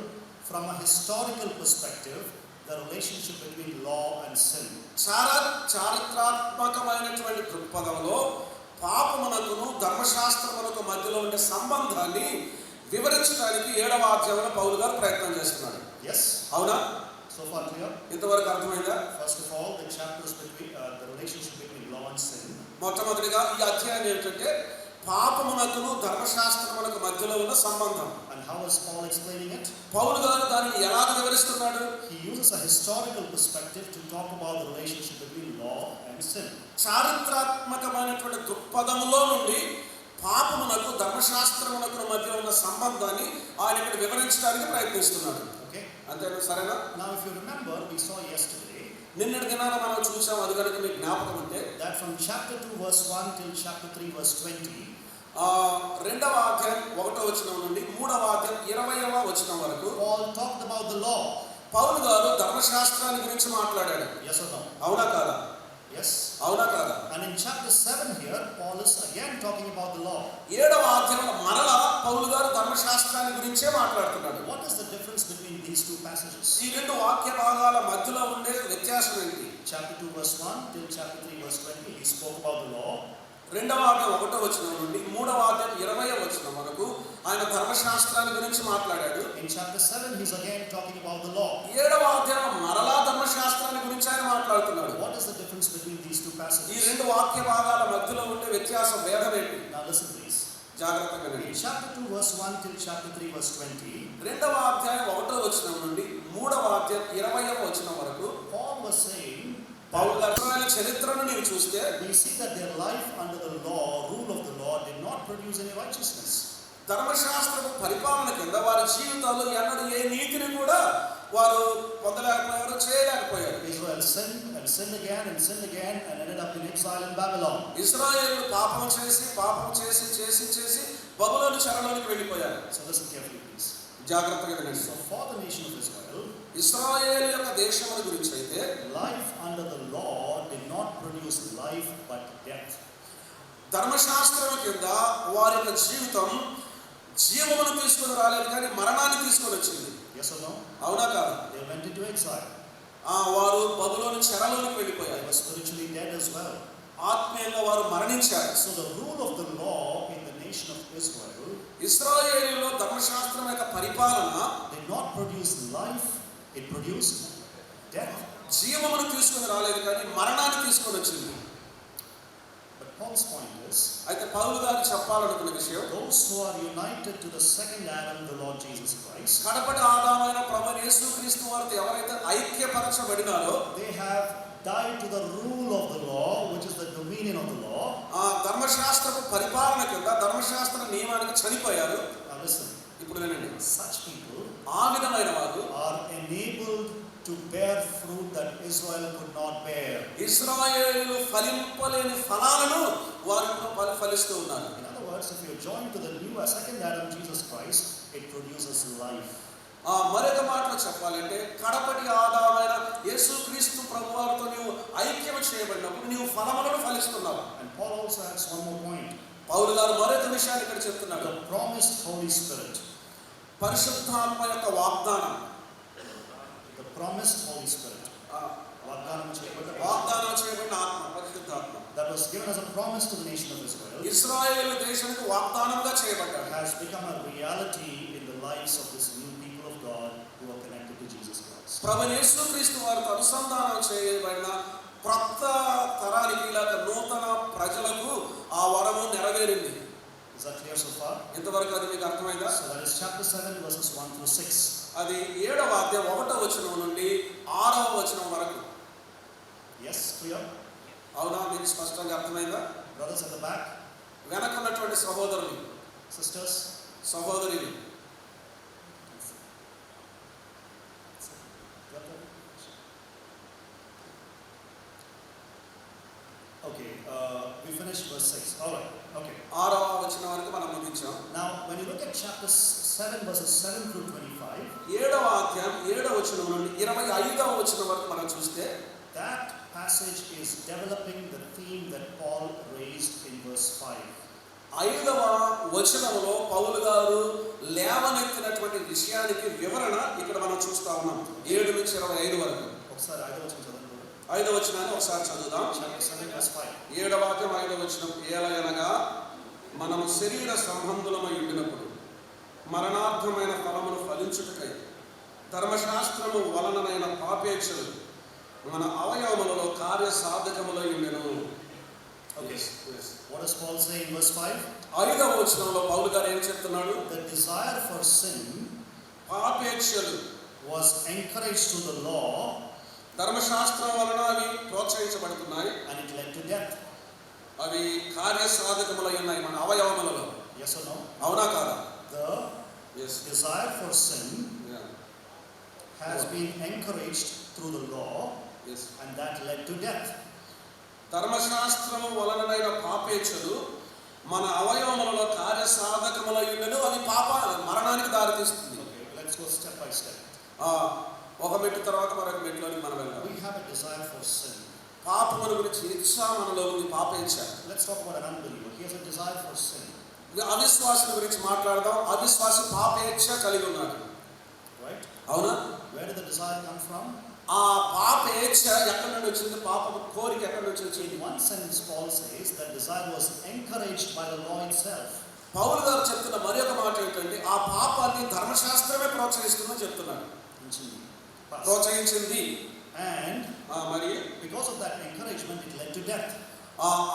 from a historical perspective the relationship between law and sin. చారిత్రాత్మకమైనటువంటి దృక్పథంలో పాపమునకును ధర్మశాస్త్రమునకు మధ్యలో ఉండే సంబంధాన్ని వివరించడానికి 7వ అధ్యాయంలో పౌలు గారు ప్రయత్నం చేస్తున్నాడు. Yes? అవునా? So far clear? ఇంతవరకు అర్థమైందా? First of all, the chapters between the relationship between law and sin. మొట్టమొదటిగా ఈ అధ్యాయం ఏంటంటే పాపమునకును ధర్మశాస్త్రమునకు మధ్యలో ఉన్న సంబంధం. And how is Paul explaining it? పౌలు గారు దానిని ఎలా వివరిస్తున్నాడు? He uses a historical perspective to talk about the relationship between law and sin. చారిత్రాత్మకమైనటువంటి దృక్పథంలో నుండి పాపమునకు, ధర్మశాస్త్రమునకు మధ్య ఉన్న సంబంధాన్ని ఆయన ఇక్కడ వివరించడానికి ప్రయత్నిస్తున్నాడు. Okay? అంతేనా? సరేనా? Now if you remember, we saw yesterday నిన్నటి దినాన మనం చూసాం, అది కనుక మీకు జ్ఞాపకం ఉంటే, that from chapter 2 verse 1 till chapter 3 verse 20, 2వ అధ్యాయం 1వ వచనం నుండి 3వ అధ్యాయం 20వ వచనం వరకు Paul talked about the law. పౌలు గారు ధర్మశాస్త్రాన్ని గురించి మాట్లాడాడు. Yes or no? అవునా కాదా? Yes. అవునా కాదా? And in chapter 7 here, Paul is again talking about the law. 7వ అధ్యాయంలో మరలా పౌలు గారు ధర్మశాస్త్రాన్ని గురించే మాట్లాడుతున్నాడు. What is the difference between these two passages? ఈ రెండు వాక్య భాగాల మధ్యలో ఉండే వ్యత్యాసం ఏంటి? Chapter 2 verse 1 till chapter 3 verse 20, he spoke about the law. 2వ అధ్యాయం 1వ వచనం నుండి 3వ అధ్యాయం 20వ వచనం వరకు ఆయన ధర్మశాస్త్రాన్ని గురించి మాట్లాడాడు. In chapter 7, he's again talking about the law. 7వ అధ్యాయం మరలా ధర్మశాస్త్రాన్ని గురించి ఆయన మాట్లాడుతున్నాడు. What is the difference between these two ఈ passages? రెండు వాక్య భాగాల మధ్యలో ఉండే వ్యత్యాసం, భేదం ఏంటి? Now listen please. జాగ్రత్తగా వినండి. In chapter 2 verse 1 till chapter 3 verse 20, 2వ అధ్యాయం 1వ వచనం నుండి 3వ అధ్యాయం 20వ వచనం వరకు Paul was saying పౌలు గారు చరిత్రను నీవు చూస్తే we see that their life under the law, rule of the law, did not produce any righteousness. ధర్మశాస్త్రపు పరిపాలన కింద వారి జీవితాల్లో ఎన్నడూ ఏ నీతిని కూడా వారు పొందలేకపోయారు, చేయలేకపోయారు. Israel sinned and sinned again and ended up in exile in Babylon. ఇశ్రాయేలు పాపం చేసి బబులోను చెరలోనికి వెళ్ళిపోయారు. So listen carefully, please. జాగ్రత్తగా వినండి. So for the nation of Israel, ఇశ్రాయేలు యొక్క దేశముల గురించి అయితే life under the law did not produce life but death. ధర్మశాస్త్రం కింద వారి యొక్క జీవితం జీవమును తీసుకొని రాలేదు, కానీ మరణాన్ని తీసుకొని వచ్చింది. Yes or no? అవునా కాదు? They went into exile. వారు బబులోను చెరలోనికి They వెళ్ళిపోయారు. were spiritually dead as well. ఆత్మీయంగా వారు మరణించారు. So the rule of the law in the nation of Israel ఇశ్రాయేలులో ధర్మశాస్త్రం యొక్క పరిపాలన did not produce life, it produced death. జీవమును తీసుకొని రాలేదు, కానీ మరణాన్ని తీసుకొని వచ్చింది. But Paul's point is, అయితే పౌలు గారు చెప్పాలనుకున్న విషయం, those who are united to the second Adam, the Lord Jesus Christ, కడపటి ఆదామైన ప్రభువైన యేసుక్రీస్తు వారితో ఎవరైతే ఐక్యపరచబడినారో they have died to the rule of the law, which is the dominion of the law. ఆ ధర్మశాస్త్రపు పరిపాలన కింద ధర్మశాస్త్ర నియమానికి చనిపోయారు. Now listen, ఇప్పుడు వినండి, such people ఆ విధమైన వారు are enabled to bear fruit that Israel could not bear. ఇశ్రాయేలు ఫలింపలేని ఫలాలను వారు ఫలిస్తూ ఉన్నారు. In other words, if you join to the new second Adam, Jesus Christ, it produces life. మరొక మాటలో చెప్పాలంటే కడపటి ఆదామైన యేసుక్రీస్తు ప్రభువారితో నీవు ఐక్యం చేయబడినప్పుడు నీవు ఫలములను ఫలిస్తున్నావు. And Paul also adds one more point. పౌలు గారు మరొక విషయాన్ని ఇక్కడ చెప్తున్నాడు. The promised Holy Spirit. పరిశుద్ధాత్మ యొక్క వాగ్దానం. The promised Holy Spirit. వాగ్దానం చేయబడిన ఆత్మ, పరిశుద్ధాత్మ. That was given as a promise to the nation of Israel. ఇశ్రాయేలు దేశానికి వాగ్దానంగా చేయబడ్డాడు. Has become a reality in the lives of this new people of God who are connected to Jesus Christ. ప్రభువైన యేసుక్రీస్తు వారితో అనుసంధానం చేయబడిన కొత్త తరానికి లేక నూతన ప్రజలకు ఆ వరము నెరవేరింది. Is that clear so far? ఇంతవరకు అది మీకు అర్థమైందా? So that is chapter 7 verses 1 through 6. అది 7వ అధ్యాయం 1వ వచనం నుండి 6వ వచనం వరకు. Yes, clear? అవునా? మీకు స్పష్టంగా అర్థమైందా? Brothers at the back, వెనక ఉన్నటువంటి సహోదరులు, sisters, సహోదరులు, okay, we finished verse 6. All right, okay. 6వ వచనం వరకు మనం ముగించాం. Now, when you look at chapter 7 verses 7 through 25, 7వ అధ్యాయం 7వ వచనం నుండి 25వ వచనం వరకు మనం చూస్తే that passage is developing the theme that Paul raised in verse 5. 5వ వచనంలో పౌలు గారు లేవనెత్తినటువంటి విషయానికి వివరణ ఇక్కడ మనం చూస్తా ఉన్నాం. 7 నుంచి 25 వరకు. ఒకసారి 5వ వచనం చదవండి. 5వ వచనాన్ని ఒకసారి చదువుదాం. Chapter 7 verse 5. 7వ అధ్యాయం 5వ వచనం, ఏలయనగా మనము శరీర సంబంధులమై ఉండినప్పుడు మరణార్థమైన ఫలమును ఫలించుటకై ధర్మశాస్త్రము వలననైన పాపేక్షలు మన అవయవములలో కార్యసాధకములై ఉండెను. Okay. What does Paul say in verse 5? 5వ వచనంలో పౌలు గారు ఏం చెప్తున్నాడు? The desire for sin పాపేక్షలు was encouraged to the law ధర్మశాస్త్రం వలన అవి ప్రోత్సహించబడుతున్నాయి, and it led to death. అవి కార్యసాధకములై ఉన్నాయి మన అవయవములలో. Yes or no? అవునా కాదా? The desire for sin has been encouraged through the law, and that led to death. ధర్మశాస్త్రము వలనైన పాపేక్షలు మన అవయవములలో కార్యసాధకములై ఉండెను, అవి మరణానికి దారితీస్తుంది. Okay, let's go step by step. ఒక మెట్టు తర్వాత మరొక మెట్టులోకి మనం వెళ్దాం. We have a desire for sin. పాపముల గురించి ఇచ్చ మనలో ఉంది, పాపేచ్ఛ. Let's talk about an unbeliever. He has a desire for sin. అవిశ్వాసం గురించి మాట్లాడదాం. అవిశ్వాసి పాపేచ్ఛ కలిగి ఉన్నాడు. Right? అవునా? Where did the desire come from? ఆ పాపేచ్ఛ ఎక్కడి నుండి వచ్చింది? పాప కోరిక ఎక్కడి నుంచి వచ్చింది? In one sense, Paul says that desire was encouraged by the law itself. పౌలు గారు చెప్తున్న మరి ఒక మాట ఏంటంటే ఆ పాపాన్ని ధర్మశాస్త్రమే ప్రోత్సహిస్తుందని చెప్తున్నాడు. ప్రోత్సహించింది. And మరి because of that encouragement, it led to death.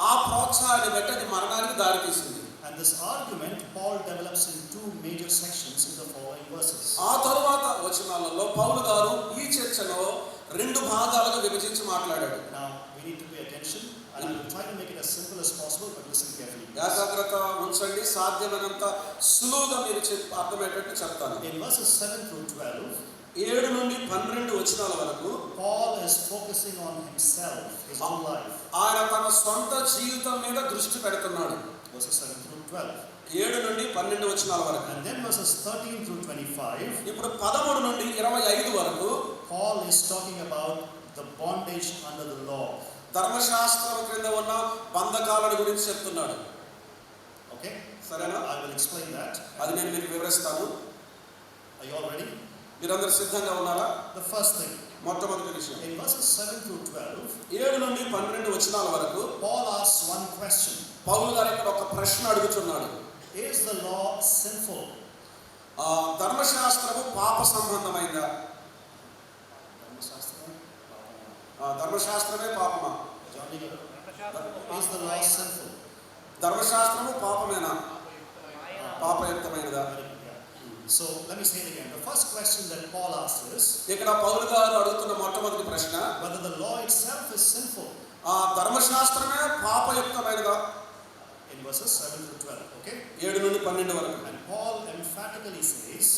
ఆ ప్రోత్సాహాన్ని బట్టి అది మరణానికి దారితీసింది. And this argument Paul develops in two major sections in the following verses. ఆ తరువాత వచనాలలో పౌలు గారు ఈ చర్చలో 2 భాగాలుగా విభజించి మాట్లాడాడు. Now we need to pay attention attention, and I will try to make it as simple as possible, but listen carefully. ఏకాగ్రత ఉంచండి, సాధ్యమైనంత సులువుగా మీరు అర్థమయ్యేటట్టు చెప్తాను. In verses 7 through 12, 7 నుండి 12 వచనాల వరకు Paul is focusing on himself, his own life. ఆయన తన సొంత జీవితం మీద దృష్టి పెడుతున్నాడు. Verses 7 through 12. 7 నుండి 12 వచనాల వరకు. And then verses 13 through 25. ఇప్పుడు 13 నుండి 25 వరకు Paul is talking about the bondage under the law. ధర్మశాస్త్రం క్రింద ఉన్న బంధకాలను గురించి చెప్తున్నాడు. Okay? సరేనా? I will explain that. అది నేను మీకు వివరిస్తాను. Are you all ready? మీరందరూ సిద్ధంగా ఉన్నారా? The first thing. మొట్టమొదటి విషయం. In verses 7 through 12, 7 నుండి 12 వచనాల వరకు Paul asks one question. పౌలు గారు ఇక్కడ ఒక ప్రశ్న అడుగుతున్నాడు. Is the law sinful? ధర్మశాస్త్రము పాప సంబంధమైందా? ధర్మశాస్త్రమే పాపమా? Is the law sinful? ధర్మశాస్త్రము పాపమేనా? పాపయుక్తమైనదా? So let me say it again. The first question that Paul asks is ఇక్కడ పౌలు గారు అడుగుతున్న మొట్టమొదటి ప్రశ్న, whether the law itself is sinful. ధర్మశాస్త్రమే పాపయుక్తమైనదా? In verses 7 through 12, okay? 7 నుండి 12 వరకు. And Paul emphatically says,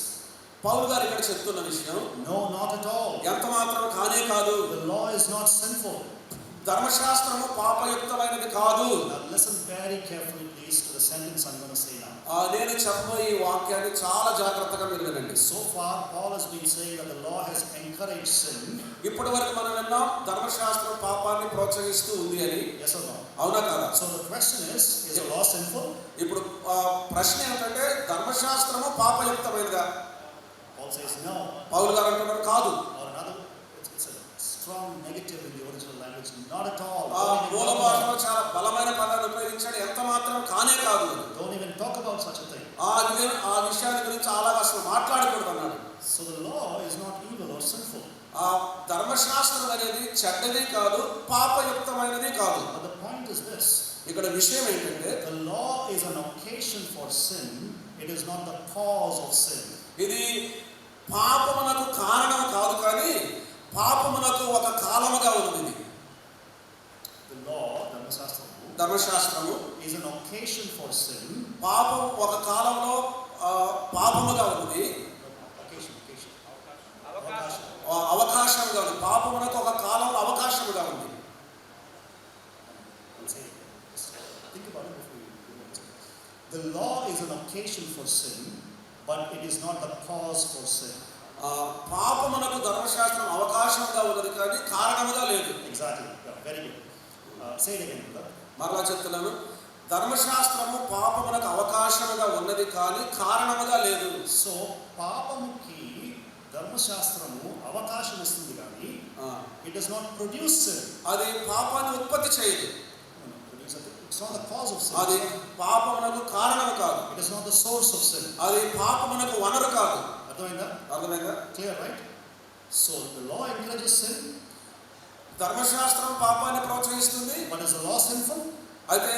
పౌలు గారు ఇక్కడ చెప్తున్న విషయం, no, not at all. ఎంత మాత్రం కానే కాదు. The law is not sinful. ధర్మశాస్త్రము పాపయుక్తమైనది కాదు. Now listen very carefully please to the sentence I'm going to say now. నేను చెప్పబోయే ఈ వాక్యాన్ని చాలా జాగ్రత్తగా మీరు వినండి. So far Paul has been saying that the law has encouraged sin. ఇప్పటి వరకు మనం విన్నాం ధర్మశాస్త్రం పాపాన్ని ప్రోత్సహిస్తూ ఉంది అని. Yes or no? అవునా కాదా? So the question is the law sinful? ఇప్పుడు ప్రశ్న ఏంటంటే ధర్మశాస్త్రము పాపయుక్తమైనదా? Paul says no. పౌలు గారు అంటున్నారు కాదు. Or another, it's a strong negative in the original language. Not at all. మూల భాషలో చాలా బలమైన పదాన్ని ఉపయోగించాడు. ఎంత మాత్రం కానే కాదు. Don't even talk about such a thing. ఆ విషయాన్ని గురించి అలాగా అసలు మాట్లాడకూడదు అన్నాడు. So the law is not evil or sinful. ధర్మశాస్త్రం అనేది చెడ్డది కాదు, పాపయుక్తమైనది కాదు. But the point is this. ఇక్కడ విషయం ఏంటంటే The law is an occasion for sin. It is not the cause of sin. ఇది పాపమునకు కారణం కాదు, కానీ పాపమునకు ఒక కాలముగా ఉన్నది. The law, ధర్మశాస్త్రము is an occasion for sin. పాపం ఒక కాలంలో పాపముగా ఉన్నది. అవకాశంగా ఉంది. పాపమునకు ఒక కాలంలో అవకాశముగా ఉంది. Think about it before you. The law is an occasion for sin, but it is not the cause for sin. పాపమునకు ధర్మశాస్త్రం అవకాశంగా ఉన్నది కానీ కారణముగా లేదు. Exactly. Yeah, very good. Say it again, brother. మరలా చెప్తున్నాను, ధర్మశాస్త్రము పాపమునకు అవకాశముగా ఉన్నది కానీ కారణముగా లేదు. సో పాపముకి ధర్మశాస్త్రము అవకాశం ఇస్తుంది కానీ it does not produce sin. అది పాపాన్ని ఉత్పత్తి చేయదు. It's not the cause of sin. అది పాపమునకు కారణం కాదు. It is not the source of sin. అది పాపమునకు వనరు కాదు. అర్థమైందా? Clear, right? So the law encourages sin. ధర్మశాస్త్రం పాపాన్ని ప్రోత్సహిస్తుంది. But is the law sinful? అయితే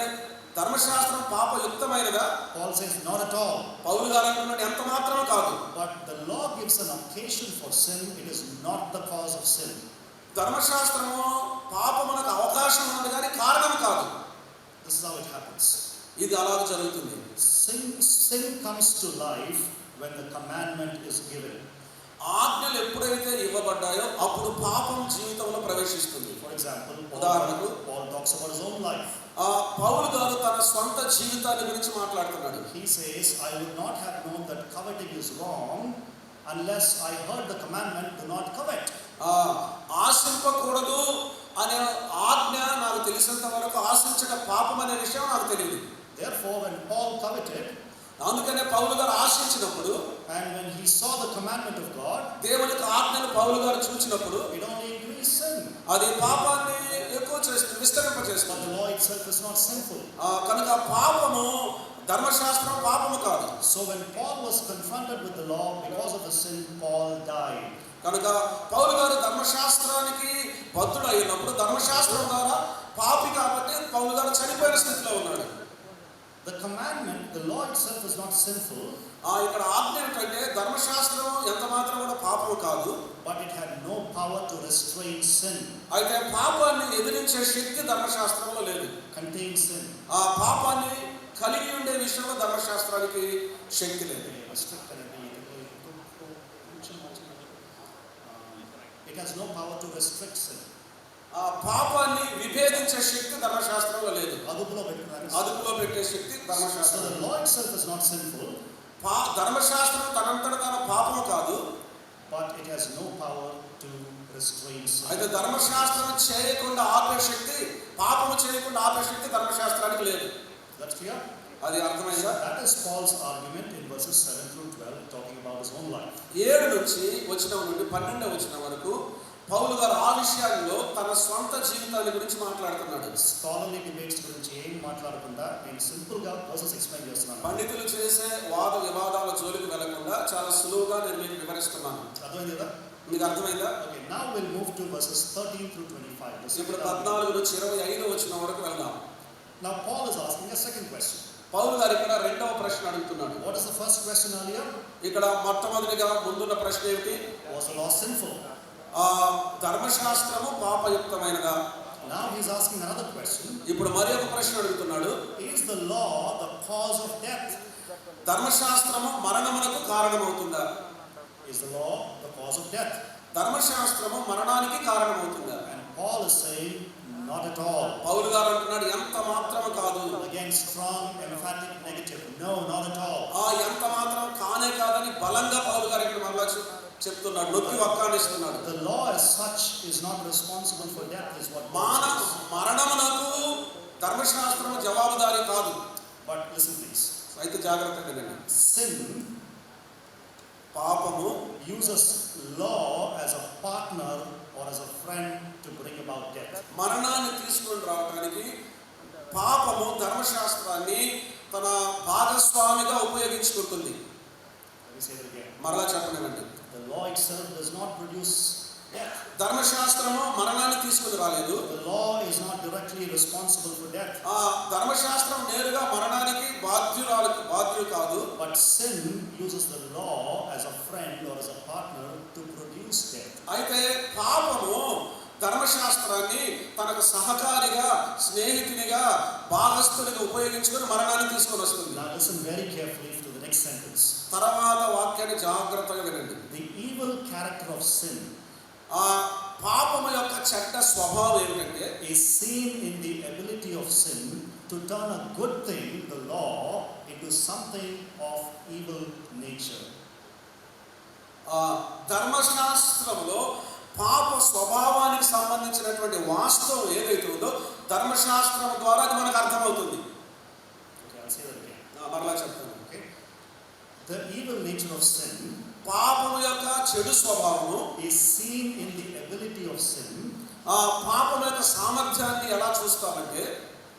ధర్మశాస్త్రం పాపయుక్తమైనదా? Paul says not at all. పౌలు గారు అంటున్నాడు ఎంత మాత్రమే కాదు. But the law gives an occasion for sin. It is not the cause of sin. ధర్మశాస్త్రము పాపమునకు అవకాశం ఉన్నది కానీ కారణం కాదు. This is how it happens. ఇది అలాగ జరుగుతుంది. Sin comes to life when the commandment is given. ఆజ్ఞలు ఎప్పుడైతే ఇవ్వబడ్డాయో అప్పుడు పాపం జీవితంలో ప్రవేశిస్తుంది. For example, ఉదాహరణకు Paul talks about his own life. పౌలు గారు తన స్వంత జీవితాన్ని గురించి మాట్లాడుతున్నాడు. He says, I would not have known that coveting is wrong unless I heard the commandment, do not covet. ఆశింపకూడదు అనే ఆజ్ఞ నాకు తెలిసినంత వరకు ఆశించడం పాపం అనే విషయం నాకు తెలియదు. Therefore, when Paul coveted, అందుకనే పౌలు గారు ఆశించినప్పుడు and when he saw the commandment of God, దేవుని ఆజ్ఞను పౌలు గారు చూచినప్పుడు it only increased sin. అది పాపాన్ని ఎక్కువ చేస్తుంది, విస్తరింపజేస్తుంది. But the law itself is not sinful. కనుక పాపము ధర్మశాస్త్రం పాపము కాదు. So when Paul was confronted with the law because of the sin, Paul died. కనుక పౌలు గారు ధర్మశాస్త్రానికి బద్ధుడు అయినప్పుడు ధర్మశాస్త్రం ద్వారా పాపి కాబట్టి పౌలు గారు చనిపోయిన స్థితిలో ఉన్నాడు. The commandment, the law itself is not sinful. ఇక్కడ ఆజ్ఞ ఏంటంటే ధర్మశాస్త్రం ఎంత మాత్రం కూడా పాపము కాదు, but it had no power to restrain sin, అయితే పాపాన్ని ఎదిరించే శక్తి ధర్మశాస్త్రంలో లేదు. contain sin. ఆ పాపాన్ని కలిగి ఉండే విషయంలో ధర్మశాస్త్రానికి శక్తి లేదు. It has no power to restrict sin. ఆ పాపాన్ని విభేదించే శక్తి ధర్మశాస్త్రంలో లేదు. అదుపులో పెట్టుకున్నారు. అదుపులో పెట్టే శక్తి So ధర్మశాస్త్రం. the law itself is not sinful, ధర్మశాస్త్రం తనంతట తన పాపము కాదు, but it has no power to restrain sin. అయితే ధర్మశాస్త్రం చేయకుండా ఆపే శక్తి, పాపము చేయకుండా ఆపే శక్తి ధర్మశాస్త్రానికి లేదు. That's clear? అది అర్థమైందా? That is Paul's argument in verses 7 through 12, talking about his own life. 7 నుంచి వచనం నుండి 12వ వచనం వరకు పౌలు గారు ఆ విషయాల్లో తన స్వంత జీవితాన్ని గురించి మాట్లాడుతున్నాడు. స్కాలర్లీ డిబేట్స్ గురించి ఏం మాట్లాడకుండా నేను సింపుల్ గా ప్రాసెస్ ఎక్స్ప్లెయిన్ చేస్తున్నాను. పండితులు చేసే వాద వివాదాల జోలికి వెళ్లకుండా చాలా సులువుగా నేను మీకు వివరిస్తున్నాను. అర్థమైంది కదా? మీకు అర్థమైందా? Okay, now will move to versus 13 through 25. ఇప్పుడు 14 నుంచి 25 వచనం వరకు వెళ్దాం. Now Paul is asking a second question. పౌలు గారు ఇక్కడ రెండవ ప్రశ్న అడుగుతున్నాడు. What is the first question earlier? ఇక్కడ మొట్టమొదటిగా ముందున్న ప్రశ్న ఏమిటి? Was the law sinful? ధర్మశాస్త్రము పాపయుక్తమైనదా? Now he is asking another question. ఇప్పుడు మరి ఒక ప్రశ్న అడుగుతున్నాడు. Is the law the cause of death? ధర్మశాస్త్రము మరణమునకు కారణమవుతుందా? Is the law the cause of death? ధర్మశాస్త్రము మరణానికి కారణమవుతుందా? And Paul is saying not at all. పౌలు గారు అంటున్నాడు ఎంత మాత్రము కాదు. Again, strong emphatic negative. No, not at all. ఎంత మాత్రం కానే కాదని బలంగా పౌలు గారు ఇక్కడ మరలా చెప్తున్నాడు, నొక్కి వక్కానిస్తున్నాడు. The law as such is not responsible for death, is what మరణమునకు ధర్మశాస్త్రము జవాబుదారీ కాదు. But listen please. అయితే జాగ్రత్తగా వినండి. Sin పాపము uses law as a partner or as a friend to bring about death. మరణాన్ని తీసుకొని రావడానికి పాపము ధర్మశాస్త్రాన్ని తన భాగస్వామిగా ఉపయోగించుకుంటుంది. Let me say it again. మరలా చెప్పనివ్వండి. The law itself does not produce death. ధర్మశాస్త్రము మరణాన్ని తీసుకొని రాలేదు. The law is not directly responsible for death. ధర్మశాస్త్రం నేరుగా మరణానికి బాధ్యులు కాదు. But sin uses the law as a friend or as a partner to produce death. అయితే పాపము ధర్మశాస్త్రాన్ని తనకు సహకారిగా, స్నేహితునిగా, భాగస్థునిగా ఉపయోగించుకొని మరణాన్ని తీసుకొని వస్తుంది. Now listen very carefully to the next sentence. తర్వాత వాక్యాన్ని జాగ్రత్తగా వినండి. The evil character of sin పాపము యొక్క చెడ్డ స్వభావం ఏమిటంటే is seen in the ability of sin to turn a good thing, the law, into something of evil nature. ధర్మశాస్త్రంలో పాప స్వభావానికి సంబంధించినటువంటి వాస్తవం ఏదైతే ఉందో ధర్మశాస్త్రం ద్వారా అది మనకు అర్థమవుతుంది. Okay, I'll say that again. మరలా చెప్తాను. Okay, the evil nature of sin పాపము యొక్క చెడు స్వభావము is seen in the ability of sin పాపం యొక్క సామర్థ్యాన్ని ఎలా చూస్తామంటే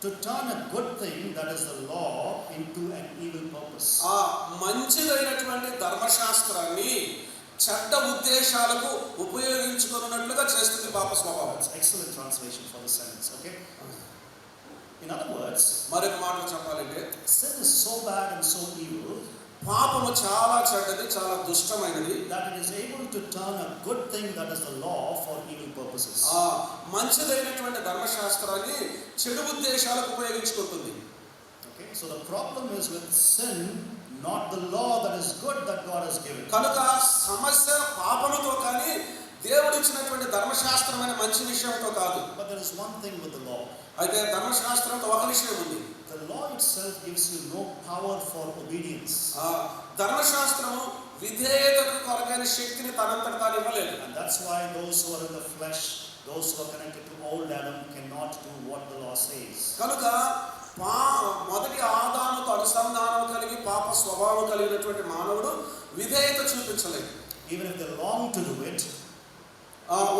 to turn a good thing, that is the law, into an evil purpose. మంచిదైనటువంటి ధర్మశాస్త్రాన్ని చెడ్డ ఉద్దేశాలకు ఉపయోగించుకున్నట్లుగా చేస్తుంది పాప స్వభావం. Excellent translation for the sentence. Okay, in other words, మరొక మాటలో చెప్పాలంటే sin is so bad and so evil పాపము చాలా చెడ్డది, చాలా దుష్టమైనది, that it is able to turn a good thing, that is the law, for evil purposes. మంచిదైనటువంటి ధర్మశాస్త్రాన్ని చెడు ఉద్దేశాలకు ఉపయోగించుకుంటుంది. Okay, so the problem is with sin, not the law that is good that God has given. కనుక సమస్య పాపముతో కానీ దేవుడు ఇచ్చినటువంటి ధర్మశాస్త్రమైన మంచి విషయంతో కాదు. But there is one thing with the law. అయితే ధర్మశాస్త్రంతో ఒక విషయం ఉంది. The law itself gives you no power for obedience. ధర్మశాస్త్రము విధేయతకు కొరకైన శక్తిని తనంతట తాను ఇవ్వలేదు. And that's why those who are in the flesh, those who are connected to old Adam, cannot do what the law says. కనుక మొదటి ఆదాముతో అనుసంధానం కలిగి పాప స్వభావం కలిగినటువంటి మానవుడు విధేయత చూపించలేదు. Even if they long to do it,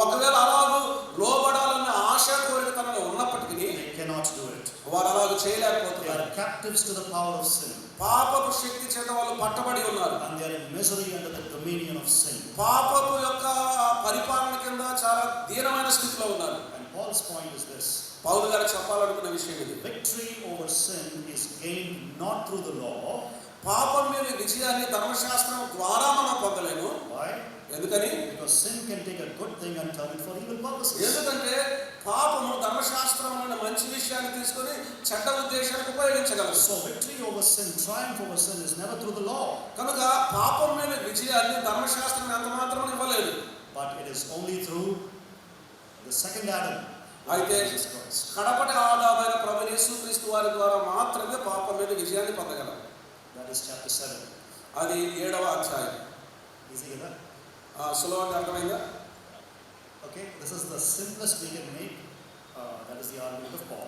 ఒకవేళ అలాగూ లోబడాలన్న ఆశ కోరిక తనలో ఉన్నప్పటికీ they cannot do it. వారు అలాగూ They చేయలేకపోతున్నారు. are captives to the power of sin. పాపపు శక్తి చేత వాళ్ళు పట్టబడి ఉన్నారు. And they are in misery under the dominion of sin. పాపపు యొక్క పరిపాలన కింద చాలా దీనమైన స్థితిలో ఉన్నారు. And Paul's point is this. పౌలు గారు చెప్పాలనుకున్న విషయం ఇది. Victory over sin is gained not through the law, పాపం మీద విజయాన్ని ధర్మశాస్త్రం ద్వారా మనం పొందలేము. Why? ఎందుకని? Because sin can take a good thing and turn it for evil purposes. ఎందుకంటే పాపము ధర్మశాస్త్రంలోని మంచి విషయాన్ని తీసుకొని చెడ్డ ఉద్దేశానికి ఉపయోగించగలదు. So victory over sin, triumph over sin is never through the law. కనుక పాపం మీద విజయాన్ని ధర్మశాస్త్రం ఎంత మాత్రం ఇవ్వలేదు. But it is only through the second Adam, అయితే Jesus Christ. కడపటి ఆదామైన ప్రభువైన యేసుక్రీస్తు వారి ద్వారా మాత్రమే పాపం మీద విజయాన్ని పొందగలం. That is chapter 7. అది 7వ అధ్యాయం. Easy enough? సులభంగా అర్థమైందా? Okay, this is the simplest we can make. That is the argument of Paul.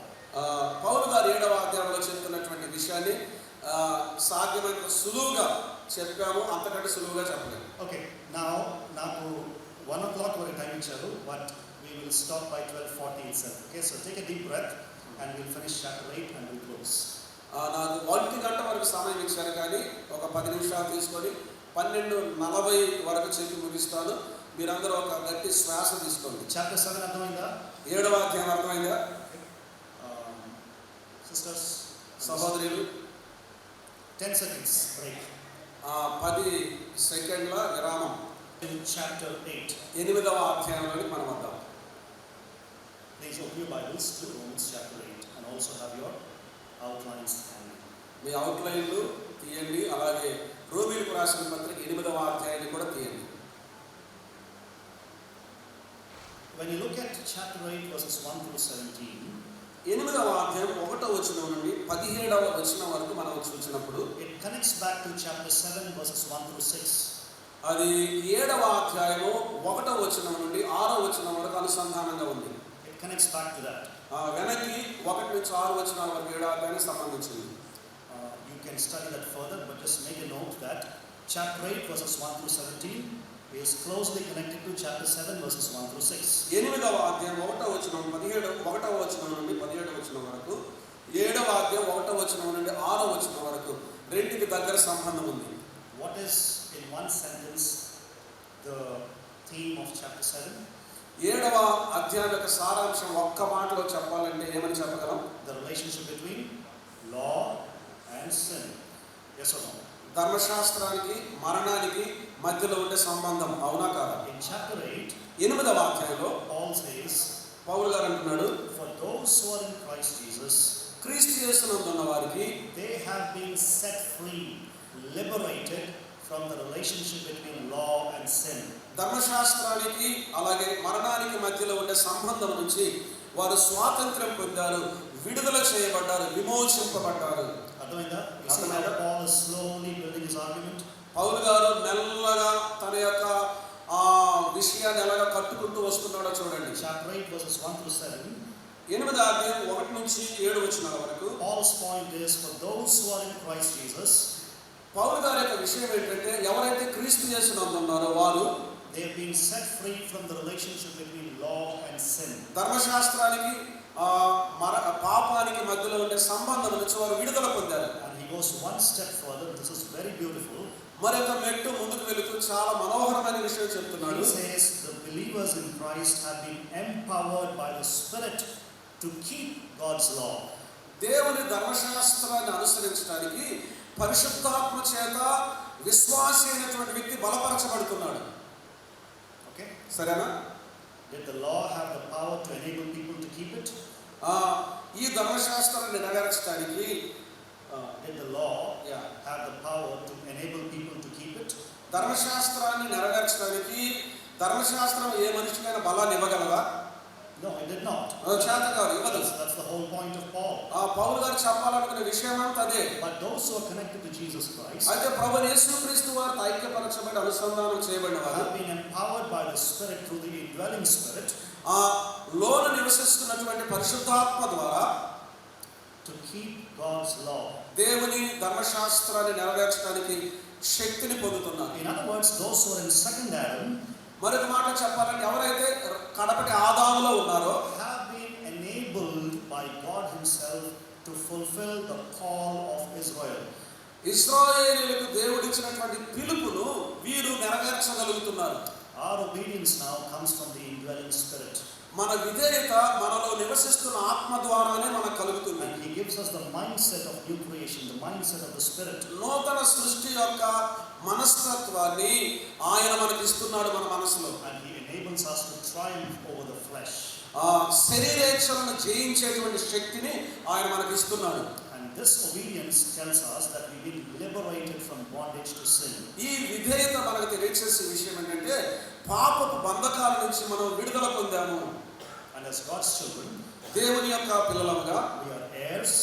పౌలు గారు 7వ అధ్యాయంలో చెప్తున్నటువంటి విషయాన్ని సాధ్యమైనంత సులువుగా చెప్పాము, అంతకంటే సులువుగా చెప్పలేము. Okay, now నాకు 1 o'clock వరకు టైం ఇచ్చారు, but we will stop by 12:40 itself. Okay, so take a deep breath and we'll finish chapter 8 and we'll close. నాకు 1 గంట వరకు సమయం ఇచ్చారు, కానీ ఒక 10 నిమిషాలు తీసుకొని 12:40 వరకు చెప్పి ముగిస్తాను. మీరందరూ ఒక గట్టి శ్వాస తీసుకోండి. Chapter 7 అర్థమైందా? 7వ అధ్యాయం అర్థమైందా? Sisters, సహోదరులు, 10 seconds break. 10 సెకండ్ల విరామం. In chapter 8, 8వ అధ్యాయంలోకి మనం వద్దాం. please open your Bibles to Romans chapter 8 and also have your outlines handy. మీ అవుట్లైన్లు తీయండి, అలాగే రోమీయులకు రాసిన పత్రిక 8వ అధ్యాయాన్ని కూడా తీయండి. When you look at chapter 8 verses 1 through 17, 8వ అధ్యాయం 1వ వచనం నుండి 17వ వచనం వరకు మనం చూసినప్పుడు it connects back to chapter 7 verses 1 through 6. అది 7వ అధ్యాయము 1వ వచనం నుండి 6వ వచనం వరకు అనుసంధానంగా ఉంది. It connects back to that. వెనక్కి 1 నుంచి 6 వచనాల వరకు 7వ అధ్యాయానికి సంబంధించింది. You can study that further, but just make a note that chapter 8 verses 1 through 17 is closely connected to chapter 7 verses 1 through 6. 8వ అధ్యాయం 1వ వచనం 1వ వచనం నుండి 17వ వచనం వరకు, 7వ అధ్యాయం 1వ వచనం నుండి 6వ వచనం వరకు రెండింటికి దగ్గర సంబంధం ఉంది. What is in one sentence the theme of chapter 7? 7వ అధ్యాయం యొక్క సారాంశం ఒక్క మాటలో చెప్పాలంటే ఏమని చెప్పగలం? The relationship between law and sin. Yes or no? ధర్మశాస్త్రానికి మరణానికి మధ్యలో ఉండే సంబంధం, అవునా కాదా? In chapter 8, 8వ అధ్యాయంలో Paul says, పౌలు గారు అంటున్నాడు, for those who are in Christ Jesus, క్రీస్తు యేసునందు ఉన్న వారికి they have been set free, liberated from the relationship between law and sin. ధర్మశాస్త్రానికి అలాగే మరణానికి మధ్యలో ఉండే సంబంధం నుంచి వారు స్వాతంత్ర్యం పొందారు, విడుదల చేయబడ్డారు, విమోచింపబడ్డారు. అర్థమైందా? You see how Paul is slowly building his argument. పౌలు గారు మెల్లగా తన యొక్క విషయాన్ని ఎలాగా కట్టుకుంటూ వస్తున్నాడో చూడండి. Chapter 8 verses 1 through 7. 8వ అధ్యాయం 1 నుంచి 7 వచనాల వరకు Paul's point is for those who are in Christ Jesus, పౌలు గారి యొక్క విషయం ఏంటంటే ఎవరైతే క్రీస్తు యేసునందు ఉన్నారో వారు they have been set free from the relationship between law and sin. ధర్మశాస్త్రానికి పాపానికి మధ్యలో ఉండే సంబంధం నుంచి వారు విడుదల పొందారు. And he goes one step further. This is very beautiful. మరొక మెట్టు ముందుకు వెళుతూ చాలా మనోహరమైన విషయం చెప్తున్నాడు. He says the believers in Christ have been empowered by the Spirit to keep God's law. దేవుని ధర్మశాస్త్రాన్ని అనుసరించడానికి పరిశుద్ధాత్మ చేత విశ్వాసి అయినటువంటి వ్యక్తి బలపరచబడుతున్నాడు. Okay? సరేనా? Did the law have the power to enable people to keep it? ఈ ధర్మశాస్త్రాన్ని నెరవేర్చడానికి Did the law have the power to enable people to keep it? ధర్మశాస్త్రాన్ని నెరవేర్చడానికి ధర్మశాస్త్రం ఏ మనిషికైనా బలాన్ని ఇవ్వగలదా? No, it did not. చేత కాదు, ఇవ్వదు. That's the whole point of Paul. పౌలు గారు చెప్పాలనుకునే విషయం అంతా అదే. But those who are connected to Jesus Christ అయితే ప్రభువైన యేసుక్రీస్తు వారితో ఐక్యపరచబడి అనుసంధానం చేయబడిన వారు have been empowered by the Spirit through the indwelling Spirit లోన నివసిస్తున్నటువంటి పరిశుద్ధాత్మ ద్వారా to keep God's law. దేవుని ధర్మశాస్త్రాన్ని నెరవేర్చడానికి శక్తిని పొందుతున్నారు. In other words, those who are in second Adam మరొక మాట చెప్పాలంటే ఎవరైతే కడపటి ఆదాములో ఉన్నారో have been enabled by God himself to fulfill the call of Israel. ఇశ్రాయేలీయులకు దేవుడిచ్చినటువంటి పిలుపును వీరు నెరవేర్చగలుగుతున్నారు. Our obedience now comes from the indwelling Spirit. మన విధేయత మనలో నివసిస్తున్న ఆత్మ ద్వారానే మనకు కలుగుతుంది. And He gives us the mindset of new creation, the mindset of the Spirit. నూతన సృష్టి యొక్క మనస్తత్వాన్ని ఆయన మనకి ఇస్తున్నాడు మన మనసులో. And He enables us to triumph over the flesh. శరీరేచ్ఛలను జయించేటువంటి శక్తిని ఆయన మనకి ఇస్తున్నాడు. And this obedience tells us that we've been liberated from bondage to sin. ఈ విధేయత మనకు తెలియచేసే విషయం ఏంటంటే పాపపు బంధకాల నుంచి మనం విడుదల పొందాము. And as God's children, దేవుని యొక్క పిల్లలముగా we are heirs,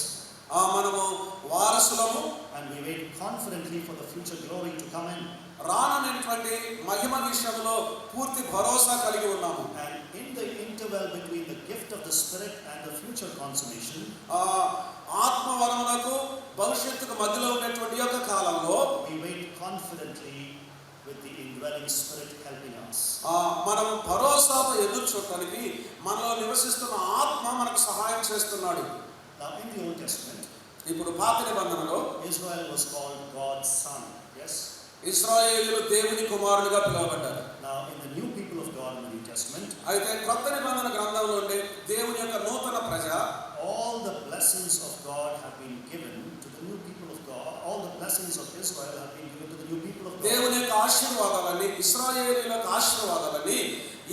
మనము వారసులము. and we wait confidently for the future glory to come in. రాననేటువంటి మహిమ విషయంలో పూర్తి భరోసా కలిగి ఉన్నాము. And in the interval between the gift of the Spirit and the future consummation, ఆత్మ వరమునకు భవిష్యత్తుకు మధ్యలో ఉన్నటువంటి యొక్క కాలంలో we wait confidently with the indwelling Spirit helping us. మనం భరోసాతో ఎదురు చూడటానికి మనలో నివసిస్తున్న ఆత్మ మనకు సహాయం చేస్తున్నాడు. Now in the Old Testament, ఇప్పుడు పాత నిబంధనలో Israel was called God's son. Yes? ఇశ్రాయేలీయులు దేవుని కుమారులుగా పిలువబడ్డారు. Now in the new people of God in the New Testament, అయితే క్రొత్త నిబంధన గ్రంథంలో ఉండే దేవుని యొక్క నూతన ప్రజ, all the blessings of God have been given to the new people of God. All the blessings of Israel have been given to the new people of God. దేవుని యొక్క ఆశీర్వాదాలన్నీ, ఇశ్రాయేలీయుల యొక్క ఆశీర్వాదాలన్నీ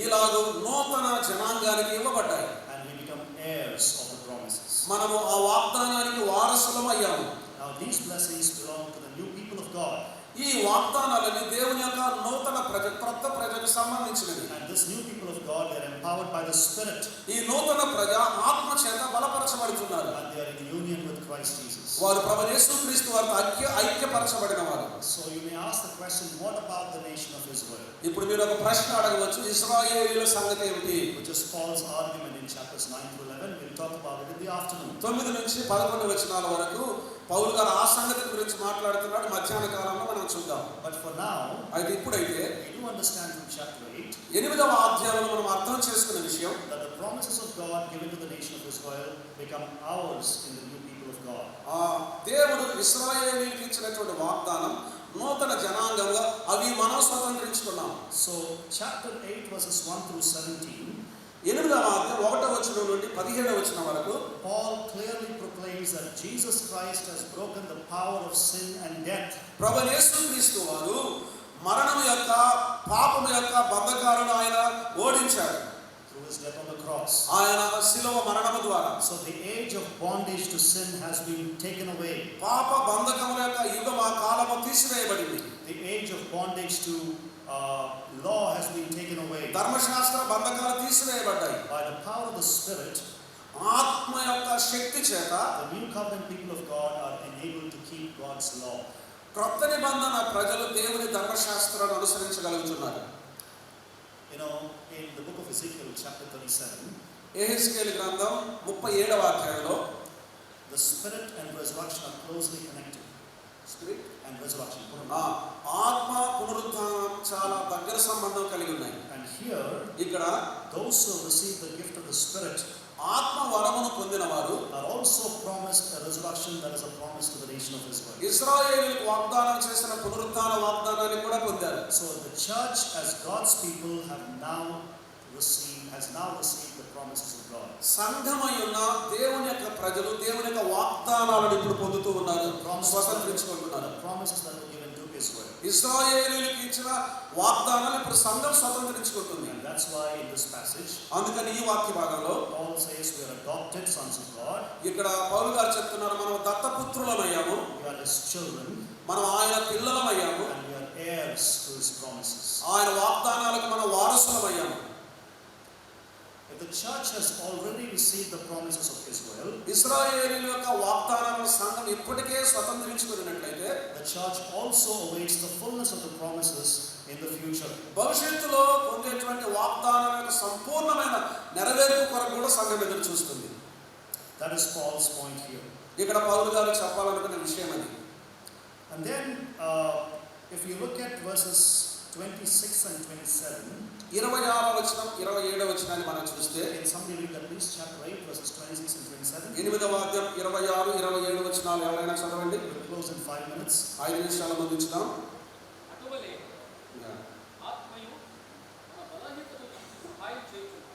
ఇలాగూ నూతన జనాంగానికి ఇవ్వబడ్డాయి. And we become heirs of the promises. మనము ఆ వాగ్దానానికి వారసులం అయ్యాము. Now these blessings belong to the new people of God. ఈ వాగ్దానాలని దేవుని యొక్క నూతన ప్రజ, క్రొత్త ప్రజలకు సంబంధించినవి. And this new people of God, they are empowered by the Spirit. ఈ నూతన ప్రజ ఆత్మ చేత బలపరచబడుతున్నారు. And they are in union with Christ Jesus. వారు ప్రభు యేసుక్రీస్తు వారితో ఐక్యపరచబడిన వారు. So you may ask the question, what about the nation of Israel? ఇప్పుడు మీరు ఒక ప్రశ్న అడగవచ్చు, ఇశ్రాయేలీయుల సంగతి ఏమిటి? Which is Paul's argument in chapters 9 to 11. We'll talk about it in the afternoon. 9 నుంచి 11 వచనాల వరకు పౌలు గారు ఆ సంగతి గురించి మాట్లాడుతున్నాడు. మధ్యాహ్న కాలంలో మనం చూద్దాం. But for now, అయితే ఇప్పుడైతే we do understand from chapter 8 8వ అధ్యాయంలో మనం అర్థం చేసుకున్న విషయం, that the promises of God given to the nation of Israel become ours in the new people of God. దేవుడు ఇశ్రాయేలీయులకు ఇచ్చినటువంటి వాగ్దానం నూతన జనాంగంగా అవి మనం స్వతంత్రించుకున్నాం. So chapter 8 verses 1 through 17, 8వ అధ్యాయం 1వ వచనం నుండి 17వ వచనం వరకు Paul clearly proclaims that Jesus Christ has broken the power of sin and death. ప్రభు యేసుక్రీస్తు వారు మరణం యొక్క, పాపం యొక్క బంధకాలను ఆయన ఓడించాడు Through his death on the cross. ఆయన శిలువ మరణము ద్వారా. So the age of bondage to sin has been taken away. పాప బంధకముల యొక్క యుగం, ఆ కాలము తీసివేయబడింది. The age of bondage to law has been taken away. ధర్మశాస్త్ర బంధకాలు తీసివేయబడ్డాయి. By the power of the Spirit, ఆత్మ యొక్క శక్తి చేత the new covenant people of God are enabled to keep God's law. క్రొత్త నిబంధన ప్రజలు దేవుని ధర్మశాస్త్రాన్ని అనుసరించగలుగుతున్నారు. You know, in the book of Ezekiel chapter 37, యెహెజ్కేలు గ్రంథం 37వ అధ్యాయంలో the spirit and resurrection are closely connected. Spirit and resurrection. ఆత్మ పునరుద్ధానం చాలా దగ్గర సంబంధం కలిగి ఉన్నాయి. And here, ఇక్కడ those who receive the gift of the Spirit ఆత్మ వరమును పొందిన వారు are also promised a resurrection that is a promise to the nation of Israel. ఇశ్రాయేలుకు వాగ్దానం చేసిన పునరుద్ధాన వాగ్దానాన్ని కూడా పొందారు. So the church as God's people has now received the promises of God. సంఘమై ఉన్న దేవుని యొక్క ప్రజలు దేవుని యొక్క వాగ్దానాలను ఇప్పుడు పొందుతూ ఉన్నారు, స్వతంత్రించుకుంటున్నారు. The promises that were given to Israel. ఇశ్రాయేలీయులకు ఇచ్చిన వాగ్దానాలు ఇప్పుడు సంఘం స్వతంత్రించుకుంటుంది. And that's why in this passage, అందుకని ఈ వాక్య భాగంలో Paul says we are adopted sons of God. ఇక్కడ పౌలు గారు చెప్తున్నారు, మనం దత్తపుత్రులమయ్యాము, We are his children. మనం ఆయన పిల్లలమయ్యాము, And we are heirs to his promises. ఆయన వాగ్దానాలకు మనం వారసులమయ్యాము. If the church has already received the promises of Israel, ఇశ్రాయేలీయుల యొక్క వాగ్దానాలను సంఘం ఇప్పటికే స్వతంత్రించుకున్నట్లయితే the church also awaits the fullness of the promises in the future. భవిష్యత్తులో పొందేటువంటి వాగ్దానాల యొక్క సంపూర్ణమైన నెరవేర్పు కొరకు కూడా సంఘం ఎదురు చూస్తుంది. That is Paul's point here. ఇక్కడ పౌలు గారు చెప్పాలనుకున్న విషయం అది. And then if you look at verses 26 and 27, 26వ వచనం 27వ వచనాన్ని మనం చూస్తే, can somebody read at least chapter 8 verses 26 and 27? 8వ అధ్యాయం 26, 27 వచనాలు ఎవరైనా చదవండి. We'll close in 5 minutes. 5 నిమిషాల ముగించుదాం. అటువలే ఆత్మయు మన బలహీనతను సహాయం చేయుచును.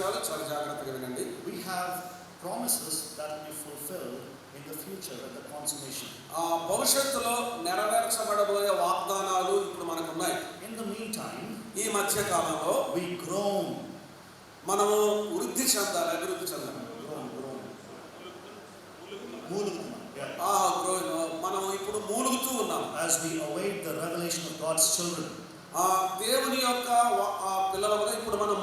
విషయాలు చాలా జాగ్రత్తగా వినండి. We have promises that will be fulfilled in the future at the consummation. భవిష్యత్తులో నెరవేర్చబడబోయే వాగ్దానాలు ఇప్పుడు మనకు ఉన్నాయి. In the meantime, ఈ మధ్య కాలంలో we groan. మనము వృద్ధి చెందాలి, అభివృద్ధి చెందాలి. మూలుగుతున్నాం. Yeah. మనం ఇప్పుడు మూలుగుతూ ఉన్నాం. As we await the revelation of God's children. దేవుని యొక్క పిల్లలుగా ఇప్పుడు మనం